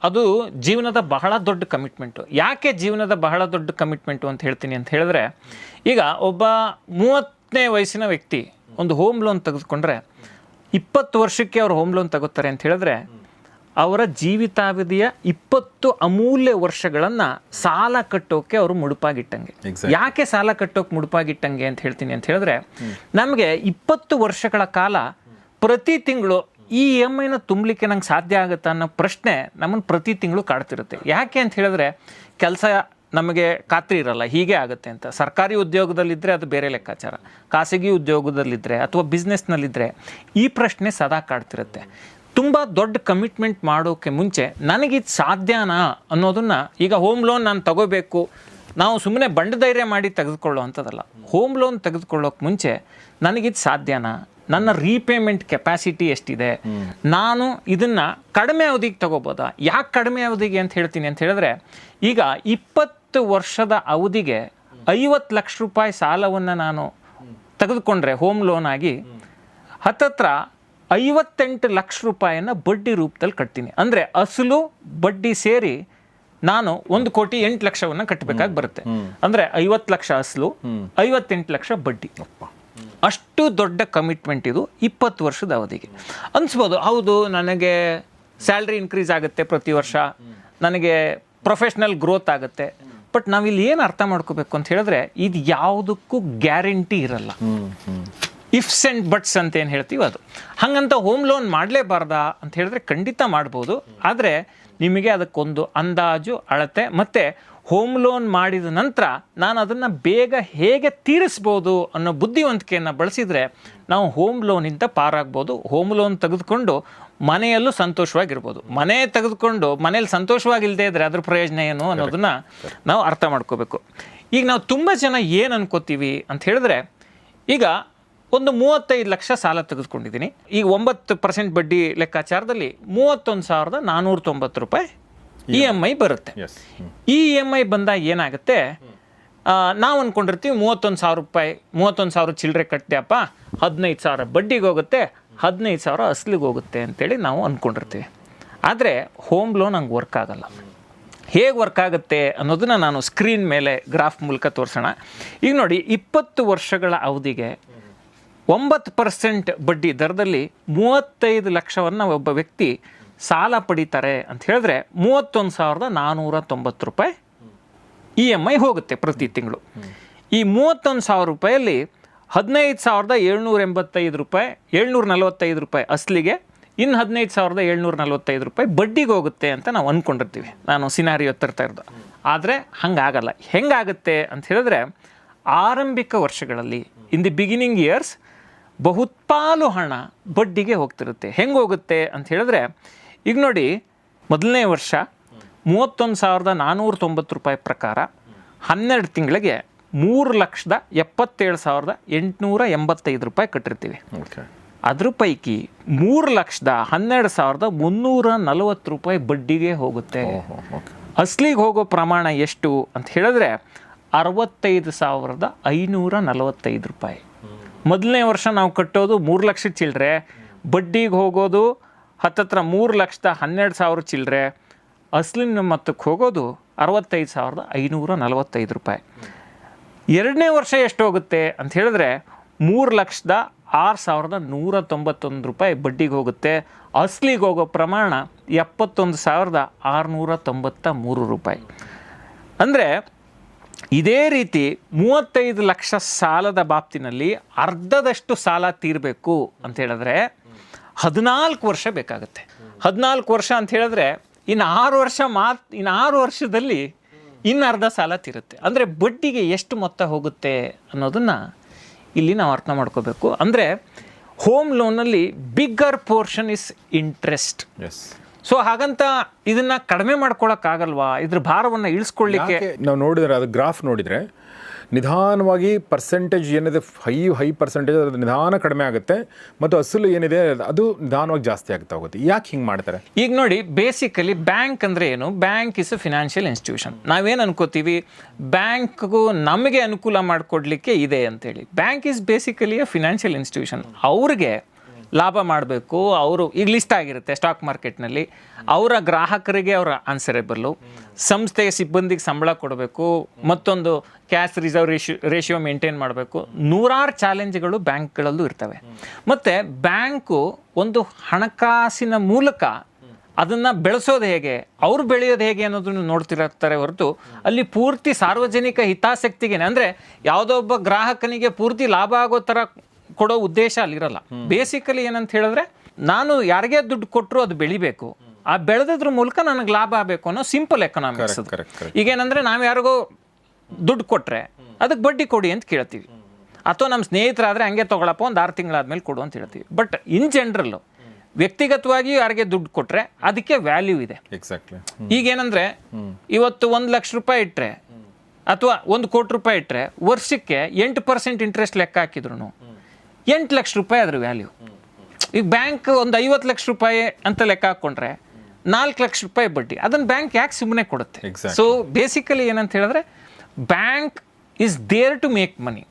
ಅದು ಜೀವನದ ಬಹಳ ದೊಡ್ಡ ಕಮಿಟ್ಮೆಂಟು. ಯಾಕೆ ಜೀವನದ ಬಹಳ ದೊಡ್ಡ ಕಮಿಟ್ಮೆಂಟು ಅಂತ ಹೇಳ್ತೀನಿ ಅಂತ ಹೇಳಿದ್ರೆ, ಈಗ ಒಬ್ಬ 30ನೇ ವಯಸ್ಸಿನ ವ್ಯಕ್ತಿ ಒಂದು ಹೋಮ್ ಲೋನ್ ತೆಗೆದುಕೊಂಡ್ರೆ 20 ವರ್ಷಕ್ಕೆ ಅವ್ರು ಹೋಮ್ ಲೋನ್ ತಗೋತಾರೆ ಅಂತ ಹೇಳಿದ್ರೆ ಅವರ ಜೀವಿತಾವಧಿಯ 20 ಅಮೂಲ್ಯ ವರ್ಷಗಳನ್ನು ಸಾಲ ಕಟ್ಟೋಕೆ ಅವರು ಮುಡುಪಾಗಿಟ್ಟಂಗೆ. ಯಾಕೆ ಸಾಲ ಕಟ್ಟೋಕೆ ಮುಡುಪಾಗಿಟ್ಟಂಗೆ ಅಂತ ಹೇಳ್ತೀನಿ ಅಂತ ಹೇಳಿದ್ರೆ, ನಮಗೆ 20 ವರ್ಷಗಳ ಕಾಲ ಪ್ರತಿ ತಿಂಗಳು ಈ EMIನ ತುಂಬಲಿಕ್ಕೆ ನಂಗೆ ಸಾಧ್ಯ ಆಗುತ್ತಾ ಅನ್ನೋ ಪ್ರಶ್ನೆ ನಮ್ಮನ್ನು ಪ್ರತಿ ತಿಂಗಳು ಕಾಡ್ತಿರುತ್ತೆ. ಯಾಕೆ ಅಂತ ಹೇಳಿದ್ರೆ ಕೆಲಸ ನಮಗೆ ಖಾತ್ರಿ ಇರಲ್ಲ, ಹೀಗೆ ಆಗುತ್ತೆ ಅಂತ. ಸರ್ಕಾರಿ ಉದ್ಯೋಗದಲ್ಲಿದ್ದರೆ ಅದು ಬೇರೆ ಲೆಕ್ಕಾಚಾರ, ಖಾಸಗಿ ಉದ್ಯೋಗದಲ್ಲಿದ್ದರೆ ಅಥವಾ ಬಿಸ್ನೆಸ್ನಲ್ಲಿದ್ದರೆ ಈ ಪ್ರಶ್ನೆ ಸದಾ ಕಾಡ್ತಿರುತ್ತೆ. ತುಂಬ ದೊಡ್ಡ ಕಮಿಟ್ಮೆಂಟ್ ಮಾಡೋಕ್ಕೆ ಮುಂಚೆ ನನಗಿದು ಸಾಧ್ಯನಾ ಅನ್ನೋದನ್ನು, ಈಗ ಹೋಮ್ ಲೋನ್ ನಾನು ತಗೋಬೇಕು, ನಾವು ಸುಮ್ಮನೆ ಬಂಡ ಧೈರ್ಯ ಮಾಡಿ ತೆಗೆದುಕೊಳ್ಳೋ ಅಂಥದ್ದಲ್ಲ. ಹೋಮ್ ಲೋನ್ ತೆಗೆದುಕೊಳ್ಳೋಕೆ ಮುಂಚೆ ನನಗಿದು ಸಾಧ್ಯನಾ, ನನ್ನ ರೀಪೇಮೆಂಟ್ ಕೆಪಾಸಿಟಿ ಎಷ್ಟಿದೆ, ನಾನು ಇದನ್ನು ಕಡಿಮೆ ಅವಧಿಗೆ ತಗೋಬೋದಾ. ಯಾಕೆ ಕಡಿಮೆ ಅವಧಿಗೆ ಅಂತ ಹೇಳ್ತೀನಿ ಅಂತ ಹೇಳಿದ್ರೆ, ಈಗ 20 ವರ್ಷದ ಅವಧಿಗೆ 50 ಲಕ್ಷ ರೂಪಾಯಿ ಸಾಲವನ್ನು ನಾನು ತೆಗೆದುಕೊಂಡ್ರೆ ಹೋಮ್ ಲೋನ್ ಆಗಿ ಹತ್ತತ್ರ 58 ಲಕ್ಷ ರೂಪಾಯಿಯನ್ನು ಬಡ್ಡಿ ರೂಪದಲ್ಲಿ ಕಟ್ತೀನಿ. ಅಂದರೆ ಅಸಲು ಬಡ್ಡಿ ಸೇರಿ ನಾನು 1,08,00,000 ಕಟ್ಟಬೇಕಾಗಿ ಬರುತ್ತೆ. ಅಂದರೆ 50 ಲಕ್ಷ ಅಸಲು, 58 ಲಕ್ಷ ಬಡ್ಡಿ. ಅಷ್ಟು ದೊಡ್ಡ ಕಮಿಟ್ಮೆಂಟ್ ಇದು 20 ವರ್ಷದ ಅವಧಿಗೆ. ಅನಿಸ್ಬೋದು, ಹೌದು ನನಗೆ ಸ್ಯಾಲ್ರಿ ಇನ್ಕ್ರೀಸ್ ಆಗುತ್ತೆ ಪ್ರತಿ ವರ್ಷ, ನನಗೆ ಪ್ರೊಫೆಷ್ನಲ್ ಗ್ರೋತ್ ಆಗುತ್ತೆ. ಬಟ್ ನಾವಿಲ್ಲಿ ಏನು ಅರ್ಥ ಮಾಡ್ಕೋಬೇಕು ಅಂತ ಹೇಳಿದ್ರೆ, ಇದು ಯಾವುದಕ್ಕೂ ಗ್ಯಾರಂಟಿ ಇರಲ್ಲ. ಇಫ್ಸ್ ಆ್ಯಂಡ್ ಬಟ್ಸ್ ಅಂತ ಏನು ಹೇಳ್ತೀವಿ ಅದು. ಹಾಗಂತ ಹೋಮ್ ಲೋನ್ ಮಾಡಲೇಬಾರ್ದಾ ಅಂತ ಹೇಳಿದ್ರೆ ಖಂಡಿತ ಮಾಡ್ಬೋದು. ಆದರೆ ನಿಮಗೆ ಅದಕ್ಕೊಂದು ಅಂದಾಜು, ಅಳತೆ ಮತ್ತು ಹೋಮ್ ಲೋನ್ ಮಾಡಿದ ನಂತರ ನಾನು ಅದನ್ನು ಬೇಗ ಹೇಗೆ ತೀರಿಸ್ಬೋದು ಅನ್ನೋ ಬುದ್ಧಿವಂತಿಕೆಯನ್ನು ಬಳಸಿದರೆ ನಾವು ಹೋಮ್ ಲೋನಿಂದ ಪಾರಾಗ್ಬೋದು. ಹೋಮ್ ಲೋನ್ ತೆಗೆದುಕೊಂಡು ಮನೆಯಲ್ಲೂ ಸಂತೋಷವಾಗಿರ್ಬೋದು. ಮನೆ ತೆಗೆದುಕೊಂಡು ಮನೇಲಿ ಸಂತೋಷವಾಗಿಲ್ಲದೆ ಇದ್ದರೆ ಅದ್ರ ಪ್ರಯೋಜನ ಏನು ಅನ್ನೋದನ್ನು ನಾವು ಅರ್ಥ ಮಾಡ್ಕೋಬೇಕು. ಈಗ ನಾವು ತುಂಬ ಜನ ಏನು ಅನ್ಕೋತೀವಿ ಅಂತ ಹೇಳಿದ್ರೆ, ಈಗ ಒಂದು 35 ಲಕ್ಷ ಸಾಲ ತೆಗೆದುಕೊಂಡಿದ್ದೀನಿ, ಈಗ 9% ಬಡ್ಡಿ ಲೆಕ್ಕಾಚಾರದಲ್ಲಿ 31,490 ರೂಪಾಯಿ EMI ಬರುತ್ತೆ. ಈ EMI ಬಂದಾಗ ಏನಾಗುತ್ತೆ, ನಾವು ಅಂದ್ಕೊಂಡಿರ್ತೀವಿ 31,000 ರೂಪಾಯಿ, 31,000 ಚಿಲ್ಲರೆ ಕಟ್ಟಿದೆಯಪ್ಪ, 15,000 ಬಡ್ಡಿಗೆ ಹೋಗುತ್ತೆ, 15,000 ಅಸಲಿಗೆ ಹೋಗುತ್ತೆ ಅಂತೇಳಿ ನಾವು ಅಂದ್ಕೊಂಡಿರ್ತೀವಿ. ಆದರೆ ಹೋಮ್ ಲೋನ್ ಹಂಗೆ ವರ್ಕ್ ಆಗಲ್ಲ. ಹೇಗೆ ವರ್ಕ್ ಆಗುತ್ತೆ ಅನ್ನೋದನ್ನು ನಾನು ಸ್ಕ್ರೀನ್ ಮೇಲೆ ಗ್ರಾಫ್ ಮೂಲಕ ತೋರಿಸೋಣ. ಈಗ ನೋಡಿ, 20 ವರ್ಷಗಳ ಅವಧಿಗೆ 9% ಬಡ್ಡಿ ದರದಲ್ಲಿ 35 ಲಕ್ಷವನ್ನು ಒಬ್ಬ ವ್ಯಕ್ತಿ ಸಾಲ ಪಡೀತಾರೆ ಅಂತ ಹೇಳಿದ್ರೆ 31,490 ರೂಪಾಯಿ EMI ಹೋಗುತ್ತೆ ಪ್ರತಿ ತಿಂಗಳು. ಈ 31,000 ರೂಪಾಯಲ್ಲಿ 15,785 ರೂಪಾಯಿ, 745 ರೂಪಾಯಿ ಅಸಲಿಗೆ, ಇನ್ನು 15,745 ರೂಪಾಯಿ ಬಡ್ಡಿಗೆ ಹೋಗುತ್ತೆ ಅಂತ ನಾವು ಅಂದ್ಕೊಂಡಿರ್ತೀವಿ. ನಾನು ಸಿನಾರಿಯೋ ತರ್ತಾ ಇರೋದು. ಆದರೆ ಹಂಗಾಗಲ್ಲ. ಹೆಂಗಾಗುತ್ತೆ ಅಂತ ಹೇಳಿದ್ರೆ, ಆರಂಭಿಕ ವರ್ಷಗಳಲ್ಲಿ ಇನ್ ದಿ ಬಿಗಿನಿಂಗ್ ಇಯರ್ಸ್ ಬಹುಪಾಲು ಹಣ ಬಡ್ಡಿಗೆ ಹೋಗ್ತಿರುತ್ತೆ. ಹೆಂಗೆ ಹೋಗುತ್ತೆ ಅಂತ ಹೇಳಿದ್ರೆ, ಈಗ ನೋಡಿ, ಮೊದಲನೇ ವರ್ಷ 31,490 ರೂಪಾಯಿ ಪ್ರಕಾರ 12 ತಿಂಗಳಿಗೆ 3,77,885 ರೂಪಾಯಿ ಕಟ್ಟಿರ್ತೀವಿ. ಅದ್ರ ಪೈಕಿ 3,12,340 ರೂಪಾಯಿ ಬಡ್ಡಿಗೆ ಹೋಗುತ್ತೆ. ಅಸಲಿಗೆ ಹೋಗೋ ಪ್ರಮಾಣ ಎಷ್ಟು ಅಂತ ಹೇಳಿದ್ರೆ 65,545 ರೂಪಾಯಿ. ಮೊದಲನೇ ವರ್ಷ ನಾವು ಕಟ್ಟೋದು 3 ಲಕ್ಷ ಚಿಲ್ಲರೆ, ಬಡ್ಡಿಗೆ ಹೋಗೋದು ಹತ್ತತ್ರ 3,12,000 ಚಿಲ್ಲರೆ, ಅಸಲಿನ ಮೊತ್ತಕ್ಕೆ ಹೋಗೋದು 65,545 ರೂಪಾಯಿ. ಎರಡನೇ ವರ್ಷ ಎಷ್ಟು ಹೋಗುತ್ತೆ ಅಂತ ಹೇಳಿದ್ರೆ 3,06,191 ರೂಪಾಯಿ ಬಡ್ಡಿಗೆ ಹೋಗುತ್ತೆ. ಅಸಲಿಗೆ ಹೋಗೋ ಪ್ರಮಾಣ 71,693 ರೂಪಾಯಿ. ಅಂದರೆ ಇದೇ ರೀತಿ 35 ಲಕ್ಷ ಸಾಲದ ಬಾಬ್ತಿನಲ್ಲಿ ಅರ್ಧದಷ್ಟು ಸಾಲ ತೀರಬೇಕು ಅಂತ ಹೇಳಿದ್ರೆ 14 ವರ್ಷ ಬೇಕಾಗುತ್ತೆ. 14 ವರ್ಷ ಅಂತ ಹೇಳಿದ್ರೆ ಇನ್ನು 6 ವರ್ಷದಲ್ಲಿ ಇನ್ನು ಅರ್ಧ ಸಾಲ ತೀರುತ್ತೆ. ಅಂದರೆ ಬಡ್ಡಿಗೆ ಎಷ್ಟು ಮೊತ್ತ ಹೋಗುತ್ತೆ ಅನ್ನೋದನ್ನು ಇಲ್ಲಿ ನಾವು ಅರ್ಥ ಮಾಡ್ಕೋಬೇಕು. ಅಂದರೆ ಹೋಮ್ ಲೋನಲ್ಲಿ bigger portion is interest. So ಹಾಗಂತ ಇದನ್ನ ಕಡಿಮೆ ಮಾಡ್ಕೊಳಕ್ಕಾಗಲ್ವಾ, ಇದ್ರ ಭಾರವನ್ನು ಇಳಿಸ್ಕೊಳ್ಳಿಕ್ಕೆ? ನಾವು ನೋಡಿದ್ರೆ ಅದು ಗ್ರಾಫ್ ನೋಡಿದರೆ ನಿಧಾನವಾಗಿ ಪರ್ಸೆಂಟೇಜ್ ಏನಿದೆ ಹೈ ಪರ್ಸೆಂಟೇಜ್ ಅದು ನಿಧಾನ ಕಡಿಮೆ ಆಗುತ್ತೆ, ಮತ್ತು ಅಸಲು ಏನಿದೆ ಅದು ನಿಧಾನವಾಗಿ ಜಾಸ್ತಿ ಆಗ್ತಾ ಹೋಗುತ್ತೆ. ಯಾಕೆ ಹಿಂಗೆ ಮಾಡ್ತಾರೆ? ಈಗ ನೋಡಿ, ಬೇಸಿಕಲಿ ಬ್ಯಾಂಕ್ ಅಂದರೆ ಏನು? Bank is a financial institution. ನಾವೇನು ಅನ್ಕೋತೀವಿ, ಬ್ಯಾಂಕ್ಗೂ ನಮಗೆ ಅನುಕೂಲ ಮಾಡಿಕೊಡ್ಲಿಕ್ಕೆ ಇದೆ ಅಂತೇಳಿ. Bank is basically a financial institution. ಅವ್ರಿಗೆ ಲಾಭ ಮಾಡಬೇಕು, ಅವರು ಈಗ ಲಿಸ್ಟ್ ಆಗಿರುತ್ತೆ ಸ್ಟಾಕ್ ಮಾರ್ಕೆಟ್ನಲ್ಲಿ, ಅವರ ಗ್ರಾಹಕರಿಗೆ ಅವರ ಆನ್ಸರೇಬಲ್ಲು, ಸಂಸ್ಥೆಯ ಸಿಬ್ಬಂದಿಗೆ ಸಂಬಳ ಕೊಡಬೇಕು, ಮತ್ತೊಂದು ಕ್ಯಾಶ್ ರಿಸರ್ವ್ ರೇಷಿಯೋ ಮೇಂಟೈನ್ ಮಾಡಬೇಕು. ನೂರಾರು ಚಾಲೆಂಜ್ಗಳು ಬ್ಯಾಂಕ್ಗಳಲ್ಲೂ ಇರ್ತವೆ. ಮತ್ತು ಬ್ಯಾಂಕು ಒಂದು ಹಣಕಾಸಿನ ಮೂಲಕ ಅದನ್ನು ಬೆಳೆಸೋದು ಹೇಗೆ, ಅವ್ರು ಬೆಳೆಯೋದು ಹೇಗೆ ಅನ್ನೋದನ್ನು ನೋಡ್ತಿರ್ತಾರೆ ಹೊರತು ಅಲ್ಲಿ ಪೂರ್ತಿ ಸಾರ್ವಜನಿಕ ಹಿತಾಸಕ್ತಿಗೆ, ಅಂದರೆ ಯಾವುದೋ ಒಬ್ಬ ಗ್ರಾಹಕನಿಗೆ ಪೂರ್ತಿ ಲಾಭ ಆಗೋ ಥರ ಕೊಡೋ ಉದ್ದೇಶ ಅಲ್ಲಿರಲ್ಲ. ಬೇಸಿಕಲಿ ಏನಂತ ಹೇಳಿದ್ರೆ, ನಾನು ಯಾರಿಗೇ ದುಡ್ಡು ಕೊಟ್ಟರು ಅದು ಬೆಳಿಬೇಕು, ಆ ಬೆಳೆದ್ರ ಮೂಲಕ ನನಗೆ ಲಾಭ ಆಗಬೇಕು ಅನ್ನೋ ಸಿಂಪಲ್ ಎಕನಾಮಿಕ್ಸ್. ಈಗೇನಂದರೆ ನಾವು ಯಾರಿಗೋ ದುಡ್ಡು ಕೊಟ್ಟರೆ ಅದಕ್ಕೆ ಬಡ್ಡಿ ಕೊಡಿ ಅಂತ ಕೇಳ್ತೀವಿ, ಅಥವಾ ನಮ್ಮ ಸ್ನೇಹಿತರಾದರೆ ಹಂಗೆ ತೊಗೊಳಪ್ಪ ಒಂದು 6 ತಿಂಗಳಾದ್ಮೇಲೆ ಕೊಡು ಅಂತ ಹೇಳ್ತೀವಿ. ಬಟ್ ಇನ್ ಜನರಲ್ಲು ವ್ಯಕ್ತಿಗತವಾಗಿ ಯಾರಿಗೆ ದುಡ್ಡು ಕೊಟ್ಟರೆ ಅದಕ್ಕೆ ವ್ಯಾಲ್ಯೂ ಇದೆ. ಎಕ್ಸಾಕ್ಟ್ಲಿ. ಈಗೇನಂದರೆ ಇವತ್ತು 1 ಲಕ್ಷ ರೂಪಾಯಿ ಇಟ್ಟರೆ ಅಥವಾ 1 ಕೋಟಿ ರೂಪಾಯಿ ಇಟ್ಟರೆ ವರ್ಷಕ್ಕೆ 8% ಇಂಟ್ರೆಸ್ಟ್ ಲೆಕ್ಕ ಹಾಕಿದ್ರು 8 ಲಕ್ಷ ರೂಪಾಯಿ ಅದ್ರ ವ್ಯಾಲ್ಯೂ. ಈಗ ಬ್ಯಾಂಕ್ ಒಂದು 50 ಲಕ್ಷ ರೂಪಾಯಿ ಅಂತ ಲೆಕ್ಕ ಹಾಕ್ಕೊಂಡ್ರೆ 4 ಲಕ್ಷ ರೂಪಾಯಿ ಬಡ್ಡಿ, ಅದನ್ನು ಬ್ಯಾಂಕ್ ಯಾಕೆ ಸುಮ್ಮನೆ ಕೊಡುತ್ತೆ? ಸೊ ಬೇಸಿಕಲಿ ಏನಂತ ಹೇಳಿದ್ರೆ, bank is there to make money.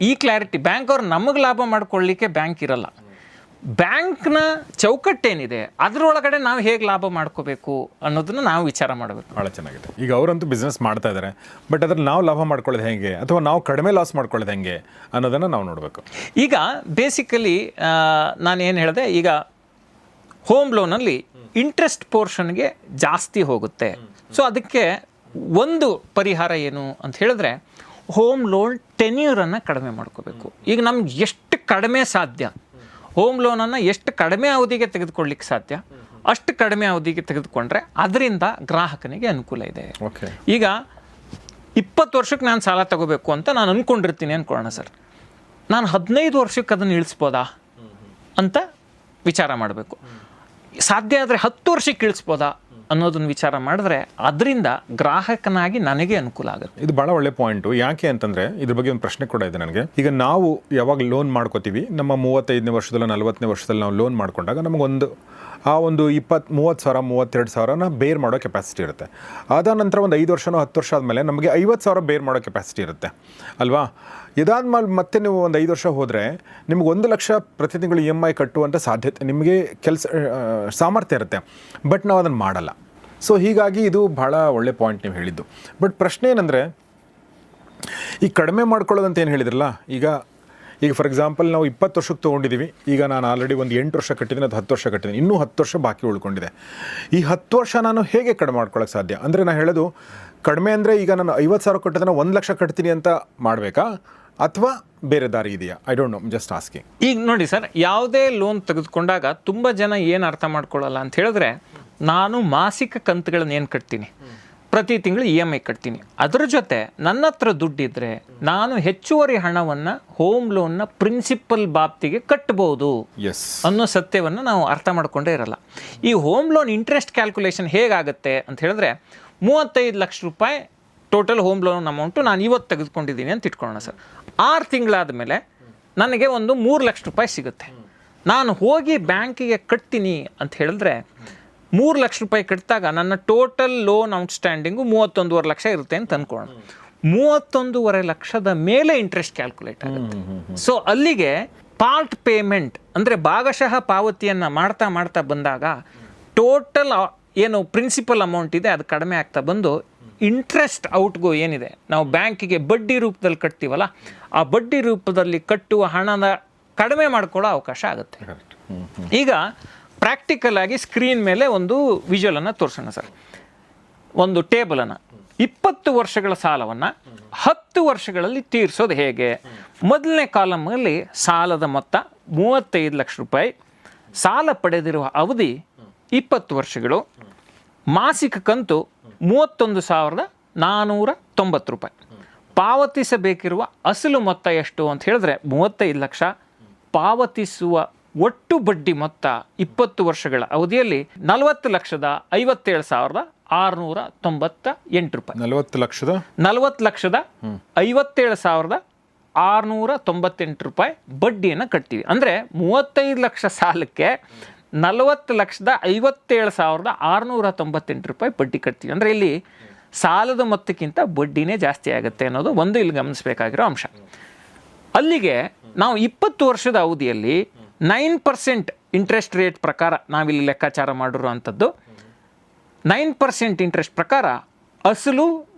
ಈ ಕ್ಲಾರಿಟಿ, ಬ್ಯಾಂಕ್ ಅವ್ರು ನಮಗೆ ಲಾಭ ಮಾಡ್ಕೊಳ್ಳಿಕ್ಕೆ ಬ್ಯಾಂಕ್ ಇರಲ್ಲ. ಬ್ಯಾಂಕ್ನ ಚೌಕಟ್ಟೇನಿದೆ ಅದರೊಳಗಡೆ ನಾವು ಹೇಗೆ ಲಾಭ ಮಾಡ್ಕೋಬೇಕು ಅನ್ನೋದನ್ನ ನಾವು ವಿಚಾರ ಮಾಡಬೇಕು. ಭಾಳ ಚೆನ್ನಾಗಿದೆ. ಈಗ ಅವರಂತೂ ಬಿಸ್ನೆಸ್ ಮಾಡ್ತಾ ಇದ್ದಾರೆ, ಬಟ್ ಅದ್ರಲ್ಲಿ ನಾವು ಲಾಭ ಮಾಡ್ಕೊಳ್ಳೋದು ಹೇಗೆ, ಅಥವಾ ನಾವು ಕಡಿಮೆ ಲಾಸ್ ಮಾಡ್ಕೊಳ್ಳೋದು ಹೆಂಗೆ ಅನ್ನೋದನ್ನು ನಾವು ನೋಡಬೇಕು. ಈಗ ಬೇಸಿಕಲಿ ನಾನು ಏನು ಹೇಳಿದೆ, ಈಗ ಹೋಮ್ ಲೋನಲ್ಲಿ ಇಂಟ್ರೆಸ್ಟ್ ಪೋರ್ಷನ್ಗೆ ಜಾಸ್ತಿ ಹೋಗುತ್ತೆ. ಸೊ ಅದಕ್ಕೆ ಒಂದು ಪರಿಹಾರ ಏನು ಅಂತ ಹೇಳಿದ್ರೆ, ಹೋಮ್ ಲೋನ್ ಟೆನ್ಯೂರನ್ನು ಕಡಿಮೆ ಮಾಡ್ಕೋಬೇಕು. ಈಗ ನಮ್ಗೆ ಎಷ್ಟು ಕಡಿಮೆ ಸಾಧ್ಯ ಹೋಮ್ ಲೋನನ್ನು ಎಷ್ಟು ಕಡಿಮೆ ಅವಧಿಗೆ ತೆಗೆದುಕೊಳ್ಳಿಕ್ಕೆ ಸಾಧ್ಯ ಅಷ್ಟು ಕಡಿಮೆ ಅವಧಿಗೆ ತೆಗೆದುಕೊಂಡ್ರೆ ಅದರಿಂದ ಗ್ರಾಹಕನಿಗೆ ಅನುಕೂಲ ಇದೆ. ಈಗ 20 ವರ್ಷಕ್ಕೆ ನಾನು ಸಾಲ ತಗೋಬೇಕು ಅಂತ ನಾನು ಅಂದ್ಕೊಂಡಿರ್ತೀನಿ ಅಂದ್ಕೊಳ್ಳೋಣ ಸರ್, ನಾನು 15 ವರ್ಷಕ್ಕೆ ಅದನ್ನು ಇಳಿಸ್ಬೋದಾ ಅಂತ ವಿಚಾರ ಮಾಡಬೇಕು. ಸಾಧ್ಯ ಆದರೆ 10 ವರ್ಷಕ್ಕೆ ಇಳಿಸ್ಬೋದಾ ಅನ್ನೋದನ್ನ ವಿಚಾರ ಮಾಡಿದ್ರೆ ಅದರಿಂದ ಗ್ರಾಹಕನಾಗಿ ನನಗೆ ಅನುಕೂಲ ಆಗುತ್ತೆ. ಇದು ಭಾಳ ಒಳ್ಳೆ ಪಾಯಿಂಟು. ಯಾಕೆ ಅಂತಂದರೆ ಇದ್ರ ಬಗ್ಗೆ ಒಂದು ಪ್ರಶ್ನೆ ಕೂಡ ಇದೆ ನನಗೆ. ಈಗ ನಾವು ಯಾವಾಗ ಲೋನ್ ಮಾಡ್ಕೋತೀವಿ, ನಮ್ಮ 35ನೇ ವರ್ಷದಲ್ಲಿ 40ನೇ ವರ್ಷದಲ್ಲಿ ನಾವು ಲೋನ್ ಮಾಡ್ಕೊಂಡಾಗ ನಮಗೊಂದು ಆ ಒಂದು 20, 30 ಸಾವಿರ 32 ಸಾವಿರನ ಬೇರ್ ಮಾಡೋ ಕೆಪಾಸಿಟಿ ಇರುತ್ತೆ. ಅದಾದ ನಂತರ ಒಂದು 5 ವರ್ಷನೋ 10 ವರ್ಷ ಆದಮೇಲೆ ನಮಗೆ 50 ಸಾವಿರ ಬೇರ್ ಮಾಡೋ ಕೆಪಾಸಿಟಿ ಇರುತ್ತೆ ಅಲ್ವಾ? ಇದಾದ್ಮೇಲೆ ಮತ್ತೆ ನೀವು ಒಂದು 5 ವರ್ಷ ಹೋದರೆ ನಿಮ್ಗೆ 1 ಲಕ್ಷ ಪ್ರತಿ ತಿಂಗಳು EMI ಕಟ್ಟುವಂಥ ಸಾಧ್ಯತೆ ನಿಮಗೆ ಸಾಮರ್ಥ್ಯ ಇರುತ್ತೆ, ಬಟ್ ನಾವು ಅದನ್ನು ಮಾಡಲ್ಲ. ಸೊ ಹೀಗಾಗಿ ಇದು ಭಾಳ ಒಳ್ಳೆ ಪಾಯಿಂಟ್ ನೀವು ಹೇಳಿದ್ದು. ಬಟ್ ಪ್ರಶ್ನೆ ಏನಂದರೆ, ಈ ಕಡಿಮೆ ಮಾಡ್ಕೊಳ್ಳೋದಂತ ಏನು ಹೇಳಿದ್ರಲ್ಲ, ಈಗ ಫಾರ್ ಎಕ್ಸಾಂಪಲ್ ನಾವು 20 ವರ್ಷಕ್ಕೆ ತೊಗೊಂಡಿದ್ದೀವಿ, ಈಗ ನಾನು ಆಲ್ರೆಡಿ ಒಂದು 8 ವರ್ಷ ಕಟ್ಟಿದ್ದೀನಿ, ಅದು 10 ವರ್ಷ ಕಟ್ಟಿದ್ದೀನಿ, ಇನ್ನೂ 10 ವರ್ಷ ಬಾಕಿ ಉಳ್ಕೊಂಡಿದೆ. ಈ 10 ವರ್ಷ ನಾನು ಹೇಗೆ ಕಡಿಮೆ ಮಾಡ್ಕೊಳ್ಳೋಕ್ಕೆ ಸಾಧ್ಯ? ಅಂದರೆ ನಾನು ಹೇಳೋದು ಕಡಿಮೆ ಅಂದರೆ, ಈಗ ನಾನು 50 ಸಾವಿರ ಕಟ್ಟಿದ್ರೆ 1 ಲಕ್ಷ ಕಟ್ತೀನಿ ಅಂತ ಮಾಡಬೇಕಾ, ಅಥವಾ ಬೇರೆ ದಾರಿ ಇದೆಯಾ? I don't know, just asking. ಈಗ ನೋಡಿ ಸರ್, ಯಾವುದೇ ಲೋನ್ ತೆಗೆದುಕೊಂಡಾಗ ತುಂಬ ಜನ ಏನು ಅರ್ಥ ಮಾಡ್ಕೊಳ್ಳಲ್ಲ ಅಂತ ಹೇಳಿದ್ರೆ, ನಾನು ಮಾಸಿಕ ಕಂತುಗಳನ್ನ ಏನು ಕಟ್ತೀನಿ, ಪ್ರತಿ ತಿಂಗಳು EMI ಕಟ್ತೀನಿ, ಅದರ ಜೊತೆ ನನ್ನ ಹತ್ರ ದುಡ್ಡಿದ್ರೆ ನಾನು ಹೆಚ್ಚುವರಿ ಹಣವನ್ನು ಹೋಮ್ ಲೋನ್ನ ಪ್ರಿನ್ಸಿಪಲ್ ಬಾಬ್ತಿಗೆ ಕಟ್ಟಬಹುದು ಅನ್ನೋ ಸತ್ಯವನ್ನು ನಾವು ಅರ್ಥ ಮಾಡ್ಕೊಂಡೇ ಇರಲ್ಲ. ಈ ಹೋಮ್ ಲೋನ್ ಇಂಟ್ರೆಸ್ಟ್ ಕ್ಯಾಲ್ಕುಲೇಷನ್ ಹೇಗಾಗುತ್ತೆ ಅಂತ ಹೇಳಿದ್ರೆ, 35 ಲಕ್ಷ ರೂಪಾಯಿ ಟೋಟಲ್ ಹೋಮ್ ಲೋನ್ ಅಮೌಂಟು ನಾನು ಇವತ್ತು ತೆಗೆದುಕೊಂಡಿದ್ದೀನಿ ಅಂತ ಇಟ್ಕೊಳ್ಳೋಣ ಸರ್. 6 ತಿಂಗಳಾದ ಮೇಲೆ ನನಗೆ ಒಂದು 3 ಲಕ್ಷ ರೂಪಾಯಿ ಸಿಗುತ್ತೆ. ನಾನು ಹೋಗಿ ಬ್ಯಾಂಕಿಗೆ ಕಟ್ತೀನಿ ಅಂತ ಹೇಳಿದ್ರೆ 3 ಲಕ್ಷ ರೂಪಾಯಿ ಕಟ್ಟಿದಾಗ ನನ್ನ ಟೋಟಲ್ ಲೋನ್ ಔಟ್ಸ್ಟ್ಯಾಂಡಿಂಗು 31.5 ಲಕ್ಷ ಇರುತ್ತೆ ಅಂತ ಅಂದ್ಕೊಳ್ಳೋಣ. 31.5 ಲಕ್ಷದ ಮೇಲೆ ಇಂಟ್ರೆಸ್ಟ್ ಕ್ಯಾಲ್ಕುಲೇಟ್ ಆಗುತ್ತೆ. ಸೊ ಅಲ್ಲಿಗೆ ಪಾರ್ಟ್ ಪೇಮೆಂಟ್ ಅಂದರೆ ಭಾಗಶಃ ಪಾವತಿಯನ್ನು ಮಾಡ್ತಾ ಮಾಡ್ತಾ ಬಂದಾಗ ಟೋಟಲ್ ಏನು ಪ್ರಿನ್ಸಿಪಲ್ ಅಮೌಂಟ್ ಇದೆ ಅದು ಕಡಿಮೆ ಆಗ್ತಾ ಬಂದು ಇಂಟ್ರೆಸ್ಟ್ ಔಟ್ಗೋ ಏನಿದೆ, ನಾವು ಬ್ಯಾಂಕಿಗೆ ಬಡ್ಡಿ ರೂಪದಲ್ಲಿ ಕಟ್ತೀವಲ್ಲ, ಆ ಬಡ್ಡಿ ರೂಪದಲ್ಲಿ ಕಟ್ಟುವ ಹಣದ ಕಡಿಮೆ ಮಾಡ್ಕೊಳ್ಳೋ ಅವಕಾಶ ಆಗುತ್ತೆ. ಈಗ ಪ್ರಾಕ್ಟಿಕಲ್ ಆಗಿ ಸ್ಕ್ರೀನ್ ಮೇಲೆ ಒಂದು ವಿಜುವಲನ್ನು ತೋರಿಸೋಣ ಸರ್. ಒಂದು ಟೇಬಲನ್ನು 20 ವರ್ಷಗಳ ಸಾಲವನ್ನು 10 ವರ್ಷಗಳಲ್ಲಿ ತೀರಿಸೋದು ಹೇಗೆ. ಮೊದಲನೇ ಕಾಲಮಲ್ಲಿ ಸಾಲದ ಮೊತ್ತ 35 ಲಕ್ಷ ರೂಪಾಯಿ, ಸಾಲ ಪಡೆದಿರುವ ಅವಧಿ 20 ವರ್ಷಗಳು, ಮಾಸಿಕ ಕಂತು 31,490 ರೂಪಾಯಿ, ಪಾವತಿಸಬೇಕಿರುವ ಅಸಲು ಮೊತ್ತ ಎಷ್ಟು ಅಂತ ಹೇಳಿದ್ರೆ 35 ಲಕ್ಷ, ಪಾವತಿಸುವ ಒಟ್ಟು ಬಡ್ಡಿ ಮೊತ್ತ 20 ವರ್ಷಗಳ ಅವಧಿಯಲ್ಲಿ 40,57,698 ರೂಪಾಯಿ. 40,57,698 ರೂಪಾಯಿ ಬಡ್ಡಿಯನ್ನು ಕಟ್ತೀವಿ. ಅಂದರೆ 35 ಲಕ್ಷ ಸಾಲಕ್ಕೆ 40,57,698 ರೂಪಾಯಿ ಬಡ್ಡಿ ಕಟ್ತೀವಿ. ಅಂದರೆ ಇಲ್ಲಿ ಸಾಲದ ಮೊತ್ತಕ್ಕಿಂತ ಬಡ್ಡಿನೇ ಜಾಸ್ತಿ ಆಗುತ್ತೆ ಅನ್ನೋದು ಒಂದು ಇಲ್ಲಿ ಗಮನಿಸಬೇಕಾಗಿರೋ ಅಂಶ. ಅಲ್ಲಿಗೆ ನಾವು 20 ವರ್ಷದ ಅವಧಿಯಲ್ಲಿ 9% ಇಂಟ್ರೆಸ್ಟ್ ರೇಟ್ ಪ್ರಕಾರ ನಾವಿಲ್ಲಿ ಲೆಕ್ಕಾಚಾರ ಮಾಡಿರೋ ಅಂಥದ್ದು 9% ಇಂಟ್ರೆಸ್ಟ್ ಪ್ರಕಾರ ಅಸಲು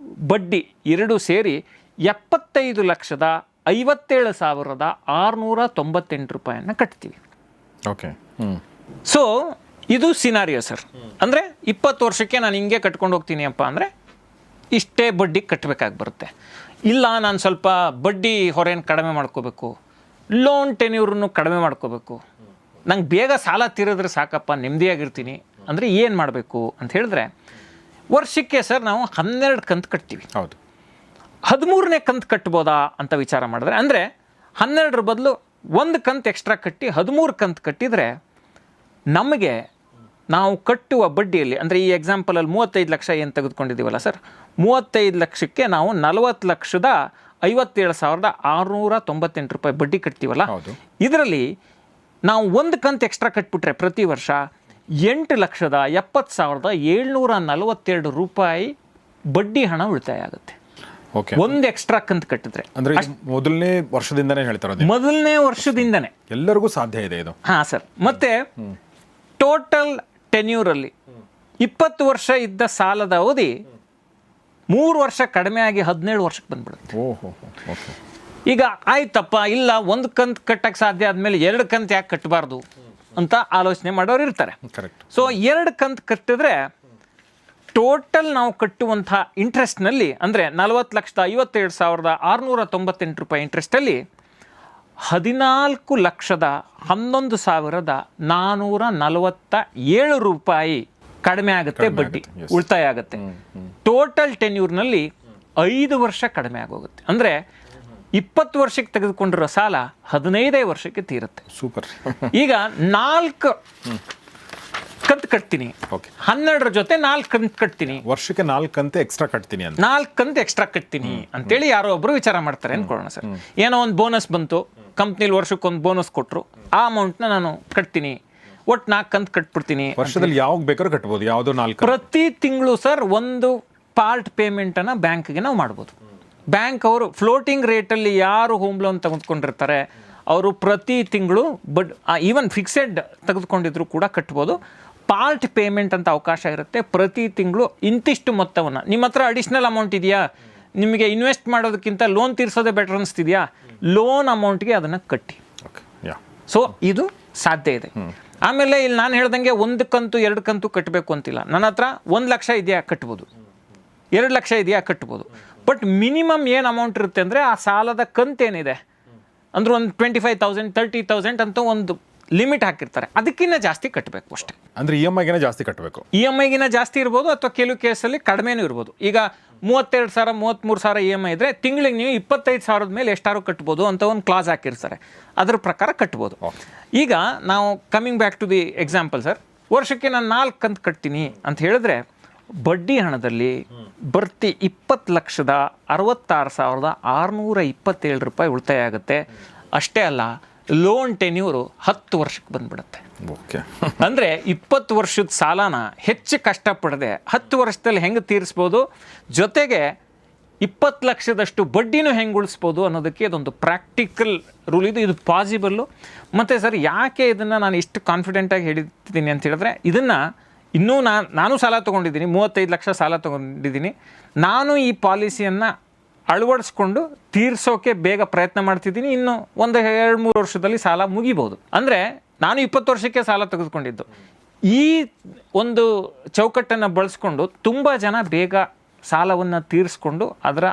ಬಡ್ಡಿ ಎರಡೂ ಸೇರಿ 75,57,698 ರೂಪಾಯಿಯನ್ನು ಕಟ್ತೀವಿ. ಓಕೆ. ಸೊ ಇದು ಸಿನಾರಿಯೋ ಸರ್. ಅಂದರೆ 20 ವರ್ಷಕ್ಕೆ ನಾನು ಹಿಂಗೆ ಕಟ್ಕೊಂಡು ಹೋಗ್ತೀನಿ ಅಪ್ಪ ಅಂದರೆ ಇಷ್ಟೇ ಬಡ್ಡಿ ಕಟ್ಟಬೇಕಾಗಿ ಬರುತ್ತೆ. ಇಲ್ಲ ನಾನು ಸ್ವಲ್ಪ ಬಡ್ಡಿ ಹೊರೆಯನ್ನು ಕಡಿಮೆ ಮಾಡ್ಕೋಬೇಕು, ಲೋನ್ ಟೆನ್ಯೂರನ್ನು ಕಡಿಮೆ ಮಾಡ್ಕೋಬೇಕು, ನಂಗೆ ಬೇಗ ಸಾಲ ತೀರಿದ್ರೆ ಸಾಕಪ್ಪ ನೆಮ್ಮದಿಯಾಗಿರ್ತೀನಿ ಅಂದರೆ ಏನು ಮಾಡಬೇಕು ಅಂತ ಹೇಳಿದ್ರೆ ವರ್ಷಕ್ಕೆ ಸರ್ ನಾವು 12 ಕಂತು ಕಟ್ತೀವಿ. ಹೌದು. 13ನೇ ಕಂತು ಕಟ್ಬೋದಾ ಅಂತ ವಿಚಾರ ಮಾಡಿದ್ರೆ, ಅಂದರೆ 12 ಬದಲು 1 ಕಂತು ಎಕ್ಸ್ಟ್ರಾ ಕಟ್ಟಿ 13 ಕಂತು ಕಟ್ಟಿದರೆ ನಮಗೆ ನಾವು ಕಟ್ಟುವ ಬಡ್ಡಿಯಲ್ಲಿ, ಅಂದರೆ ಈ ಎಕ್ಸಾಂಪಲಲ್ಲಿ 35 ಲಕ್ಷ ಏನು ತೆಗೆದುಕೊಂಡಿದ್ದೀವಲ್ಲ ಸರ್, 35 ಲಕ್ಷಕ್ಕೆ ನಾವು 40,57,698 ರೂಪಾಯಿ ಬಡ್ಡಿ ಕಟ್ತೀವಲ್ಲ, ಇದರಲ್ಲಿ ನಾವು 1 ಕಂತು ಎಕ್ಸ್ಟ್ರಾ ಕಟ್ಬಿಟ್ರೆ ಪ್ರತಿ ವರ್ಷ 8,70,70,742 ರೂಪಾಯಿ ಬಡ್ಡಿ ಹಣ ಉಳಿತಾಯ ಆಗುತ್ತೆ. ಓಕೆ. 1 ಎಕ್ಸ್ಟ್ರಾ ಕಂತು ಕಟ್ಟಿದ್ರೆ. ಅಂದರೆ ಮೊದಲನೇ ವರ್ಷದಿಂದನೇ ಹೇಳ್ತಾರೆ, ಮೊದಲನೇ ವರ್ಷದಿಂದನೇ ಎಲ್ಲರಿಗೂ ಸಾಧ್ಯ ಇದೆ ಇದು. ಹಾಂ ಸರ್. ಮತ್ತೆ ಟೋಟಲ್ ಟೆನ್ಯೂರಲ್ಲಿ 20 ವರ್ಷ ಇದ್ದ ಸಾಲದ ಅವಧಿ 3 ವರ್ಷ ಕಡಿಮೆ ಆಗಿ 17 ವರ್ಷಕ್ಕೆ ಬಂದ್ಬಿಡುತ್ತೆ. ಓಹೋ. ಓಕೆ. ಈಗ ಆಯ್ತಪ್ಪ, ಇಲ್ಲ 1 ಕಂತು ಕಟ್ಟಕ್ಕೆ ಸಾಧ್ಯ ಆದಮೇಲೆ 2 ಕಂತು ಯಾಕೆ ಕಟ್ಟಬಾರ್ದು ಅಂತ ಆಲೋಚನೆ ಮಾಡೋರು ಇರ್ತಾರೆ. ಕರೆಕ್ಟ್. ಸೊ 2 ಕಂತು ಕಟ್ಟಿದ್ರೆ ಟೋಟಲ್ ನಾವು ಕಟ್ಟುವಂಥ ಇಂಟ್ರೆಸ್ಟ್ನಲ್ಲಿ, ಅಂದರೆ 40,57,698 ರೂಪಾಯಿ ಇಂಟ್ರೆಸ್ಟಲ್ಲಿ 14,11,447 ರೂಪಾಯಿ ಕಡಿಮೆ ಆಗುತ್ತೆ, ಬಡ್ಡಿ ಉಳಿತಾಯ ಆಗುತ್ತೆ. ಟೋಟಲ್ ಟೆನ್ಯೂರ್ನಲ್ಲಿ 5 ವರ್ಷ ಕಡಿಮೆ ಆಗೋಗುತ್ತೆ. ಅಂದರೆ 20 ವರ್ಷಕ್ಕೆ ತೆಗೆದುಕೊಂಡಿರೋ ಸಾಲ 15 ವರ್ಷಕ್ಕೆ ತೀರುತ್ತೆ. ಸೂಪರ್. ಈಗ 4 ಕಂತು ಕಟ್ತೀನಿ, 12 ಜೊತೆ 4 ಕಂತು ಕಟ್ತೀನಿ, ವರ್ಷಕ್ಕೆ 4 ಕಂತು ಎಕ್ಸ್ಟ್ರಾ ಕಟ್ತೀನಿ ಅಂತ, 4 ಕಂತು ಎಕ್ಸ್ಟ್ರಾ ಕಟ್ತೀನಿ ಅಂತೇಳಿ ಯಾರೋ ಒಬ್ರು ವಿಚಾರ ಮಾಡ್ತಾರೆ ಅನ್ಕೊಳ್ಳೋಣ ಸರ್. ಏನೋ ಒಂದು ಬೋನಸ್ ಬಂತು, ಕಂಪ್ನಿಲಿ ವರ್ಷಕ್ಕೊಂದು ಬೋನಸ್ ಕೊಟ್ಟರು, ಆ ಅಮೌಂಟ್ನ ನಾನು ಕಟ್ತೀನಿ, ಒಟ್ಟು 4 ಕಂತು ಕಟ್ಬಿಡ್ತೀನಿ. ವರ್ಷದಲ್ಲಿ ಯಾವಾಗ ಬೇಕಾದ್ರೂ ಕಟ್ಬೋದು, ಯಾವುದೋ 4. ಪ್ರತಿ ತಿಂಗಳು ಸರ್ ಒಂದು ಪಾರ್ಟ್ ಪೇಮೆಂಟನ್ನು ಬ್ಯಾಂಕ್ಗೆ ನಾವು ಮಾಡ್ಬೋದು. ಬ್ಯಾಂಕ್ ಅವರು ಫ್ಲೋಟಿಂಗ್ ರೇಟಲ್ಲಿ ಯಾರು ಹೋಮ್ ಲೋನ್ ತೆಗೆದುಕೊಂಡಿರ್ತಾರೆ ಅವರು ಪ್ರತಿ ತಿಂಗಳು ಈವನ್ ಫಿಕ್ಸೆಡ್ ತೆಗೆದುಕೊಂಡಿದ್ರು ಕೂಡ ಕಟ್ಬೋದು. ಪಾರ್ಟ್ ಪೇಮೆಂಟ್ ಅಂತ ಅವಕಾಶ ಇರುತ್ತೆ. ಪ್ರತಿ ತಿಂಗಳು ಇಂತಿಷ್ಟು ಮೊತ್ತವನ್ನು, ನಿಮ್ಮ ಹತ್ರ ಅಡಿಷ್ನಲ್ ಅಮೌಂಟ್ ಇದೆಯಾ, ನಿಮಗೆ ಇನ್ವೆಸ್ಟ್ ಮಾಡೋದಕ್ಕಿಂತ ಲೋನ್ ತೀರಿಸೋದೇ ಬೆಟರ್ ಅನಿಸ್ತಿದೆಯಾ, ಲೋನ್ ಅಮೌಂಟ್ಗೆ ಅದನ್ನು ಕಟ್ಟಿ. ಸೊ ಇದು ಸಾಧ್ಯ ಇದೆ. ಆಮೇಲೆ ಇಲ್ಲಿ ನಾನು ಹೇಳ್ದಂಗೆ 1 ಕಂತು 2 ಕಂತು ಕಟ್ಟಬೇಕು ಅಂತಿಲ್ಲ. ನನ್ನ ಹತ್ರ 1 ಲಕ್ಷ ಇದೆಯಾ ಕಟ್ಬೋದು, 2 ಲಕ್ಷ ಇದೆಯಾ ಕಟ್ಬೋದು. ಬಟ್ ಮಿನಿಮಮ್ ಏನು ಅಮೌಂಟ್ ಇರುತ್ತೆ ಅಂದರೆ ಆ ಸಾಲದ ಕಂತೇನಿದೆ ಅಂದ್ರೆ ಒಂದು 25,000 30,000 ಅಂತ ಒಂದು ಲಿಮಿಟ್ ಹಾಕಿರ್ತಾರೆ, ಅದಕ್ಕಿಂತ ಜಾಸ್ತಿ ಕಟ್ಟಬೇಕು ಅಷ್ಟೇ. ಅಂದರೆ ಇ ಎಮ್ ಐಗಿನ ಜಾಸ್ತಿ ಕಟ್ಟಬೇಕು. ಇ ಎಮ್ ಐಗಿನ ಜಾಸ್ತಿ ಇರ್ಬೋದು, ಅಥವಾ ಕೆಲವು ಕೇಸಲ್ಲಿ ಕಡಿಮೆನೂ ಇರ್ಬೋದು. ಈಗ 32,000 33,000 ಇ ಎಮ್ ಐ ಇದ್ದರೆ ತಿಂಗಳಿಗೆ ನೀವು 25,000 ಮೇಲೆ ಎಷ್ಟಾರು ಕಟ್ಬೋದು ಅಂತ ಒಂದು ಕ್ಲಾಸ್ ಹಾಕಿರ್ತಾರೆ, ಅದ್ರ ಪ್ರಕಾರ ಕಟ್ಬೋದು. ಈಗ ನಾವು coming back to the example sir, ವರ್ಷಕ್ಕೆ ನಾನು 4 ಕಂತು ಕಟ್ತೀನಿ ಅಂತ ಹೇಳಿದ್ರೆ ಬಡ್ಡಿ ಹಣದಲ್ಲಿ ಬರ್ತಿ 20,66,627 ರೂಪಾಯಿ ಉಳಿತಾಯ ಆಗುತ್ತೆ. ಅಷ್ಟೇ ಅಲ್ಲ, ಲೋನ್ ಟೆನ್ಯೂರು 10 ವರ್ಷಕ್ಕೆ ಬಂದ್ಬಿಡುತ್ತೆ. ಓಕೆ. ಅಂದರೆ 20 ವರ್ಷದ ಸಾಲನ ಹೆಚ್ಚು ಕಷ್ಟಪಡದೆ 10 ವರ್ಷದಲ್ಲಿ ಹೆಂಗೆ ತೀರಿಸ್ಬೋದು, ಜೊತೆಗೆ 20 ಲಕ್ಷದಷ್ಟು ಬಡ್ಡಿನೂ ಹೆಂಗೆ ಉಳಿಸ್ಬೋದು ಅನ್ನೋದಕ್ಕೆ ಇದೊಂದು ಪ್ರಾಕ್ಟಿಕಲ್ ರೂಲ್ ಇದು ಪಾಸಿಬಲ್ಲು. ಮತ್ತು ಸರ್ ಯಾಕೆ ಇದನ್ನು ನಾನು ಇಷ್ಟು ಕಾನ್ಫಿಡೆಂಟಾಗಿ ಹೇಳಿದ್ದೀನಿ ಅಂತ ಹೇಳಿದ್ರೆ, ಇದನ್ನು ಇನ್ನೂ ನಾನು ಸಾಲ ತೊಗೊಂಡಿದ್ದೀನಿ, 35 ಲಕ್ಷ ಸಾಲ ತೊಗೊಂಡಿದ್ದೀನಿ. ನಾನು ಈ ಪಾಲಿಸಿಯನ್ನು ಅಳವಡಿಸ್ಕೊಂಡು ತೀರಿಸೋಕೆ ಬೇಗ ಪ್ರಯತ್ನ ಮಾಡ್ತಿದ್ದೀನಿ. ಇನ್ನು ಒಂದು 2-3 ವರ್ಷದಲ್ಲಿ ಸಾಲ ಮುಗಿಬೋದು. ಅಂದರೆ ನಾನು 20 ವರ್ಷಕ್ಕೆ ಸಾಲ ತೆಗೆದುಕೊಂಡಿದ್ದು. ಈ ಒಂದು ಚೌಕಟ್ಟನ್ನು ಬಳಸ್ಕೊಂಡು ತುಂಬ ಜನ ಬೇಗ ಸಾಲವನ್ನು ತೀರಿಸ್ಕೊಂಡು ಅದರ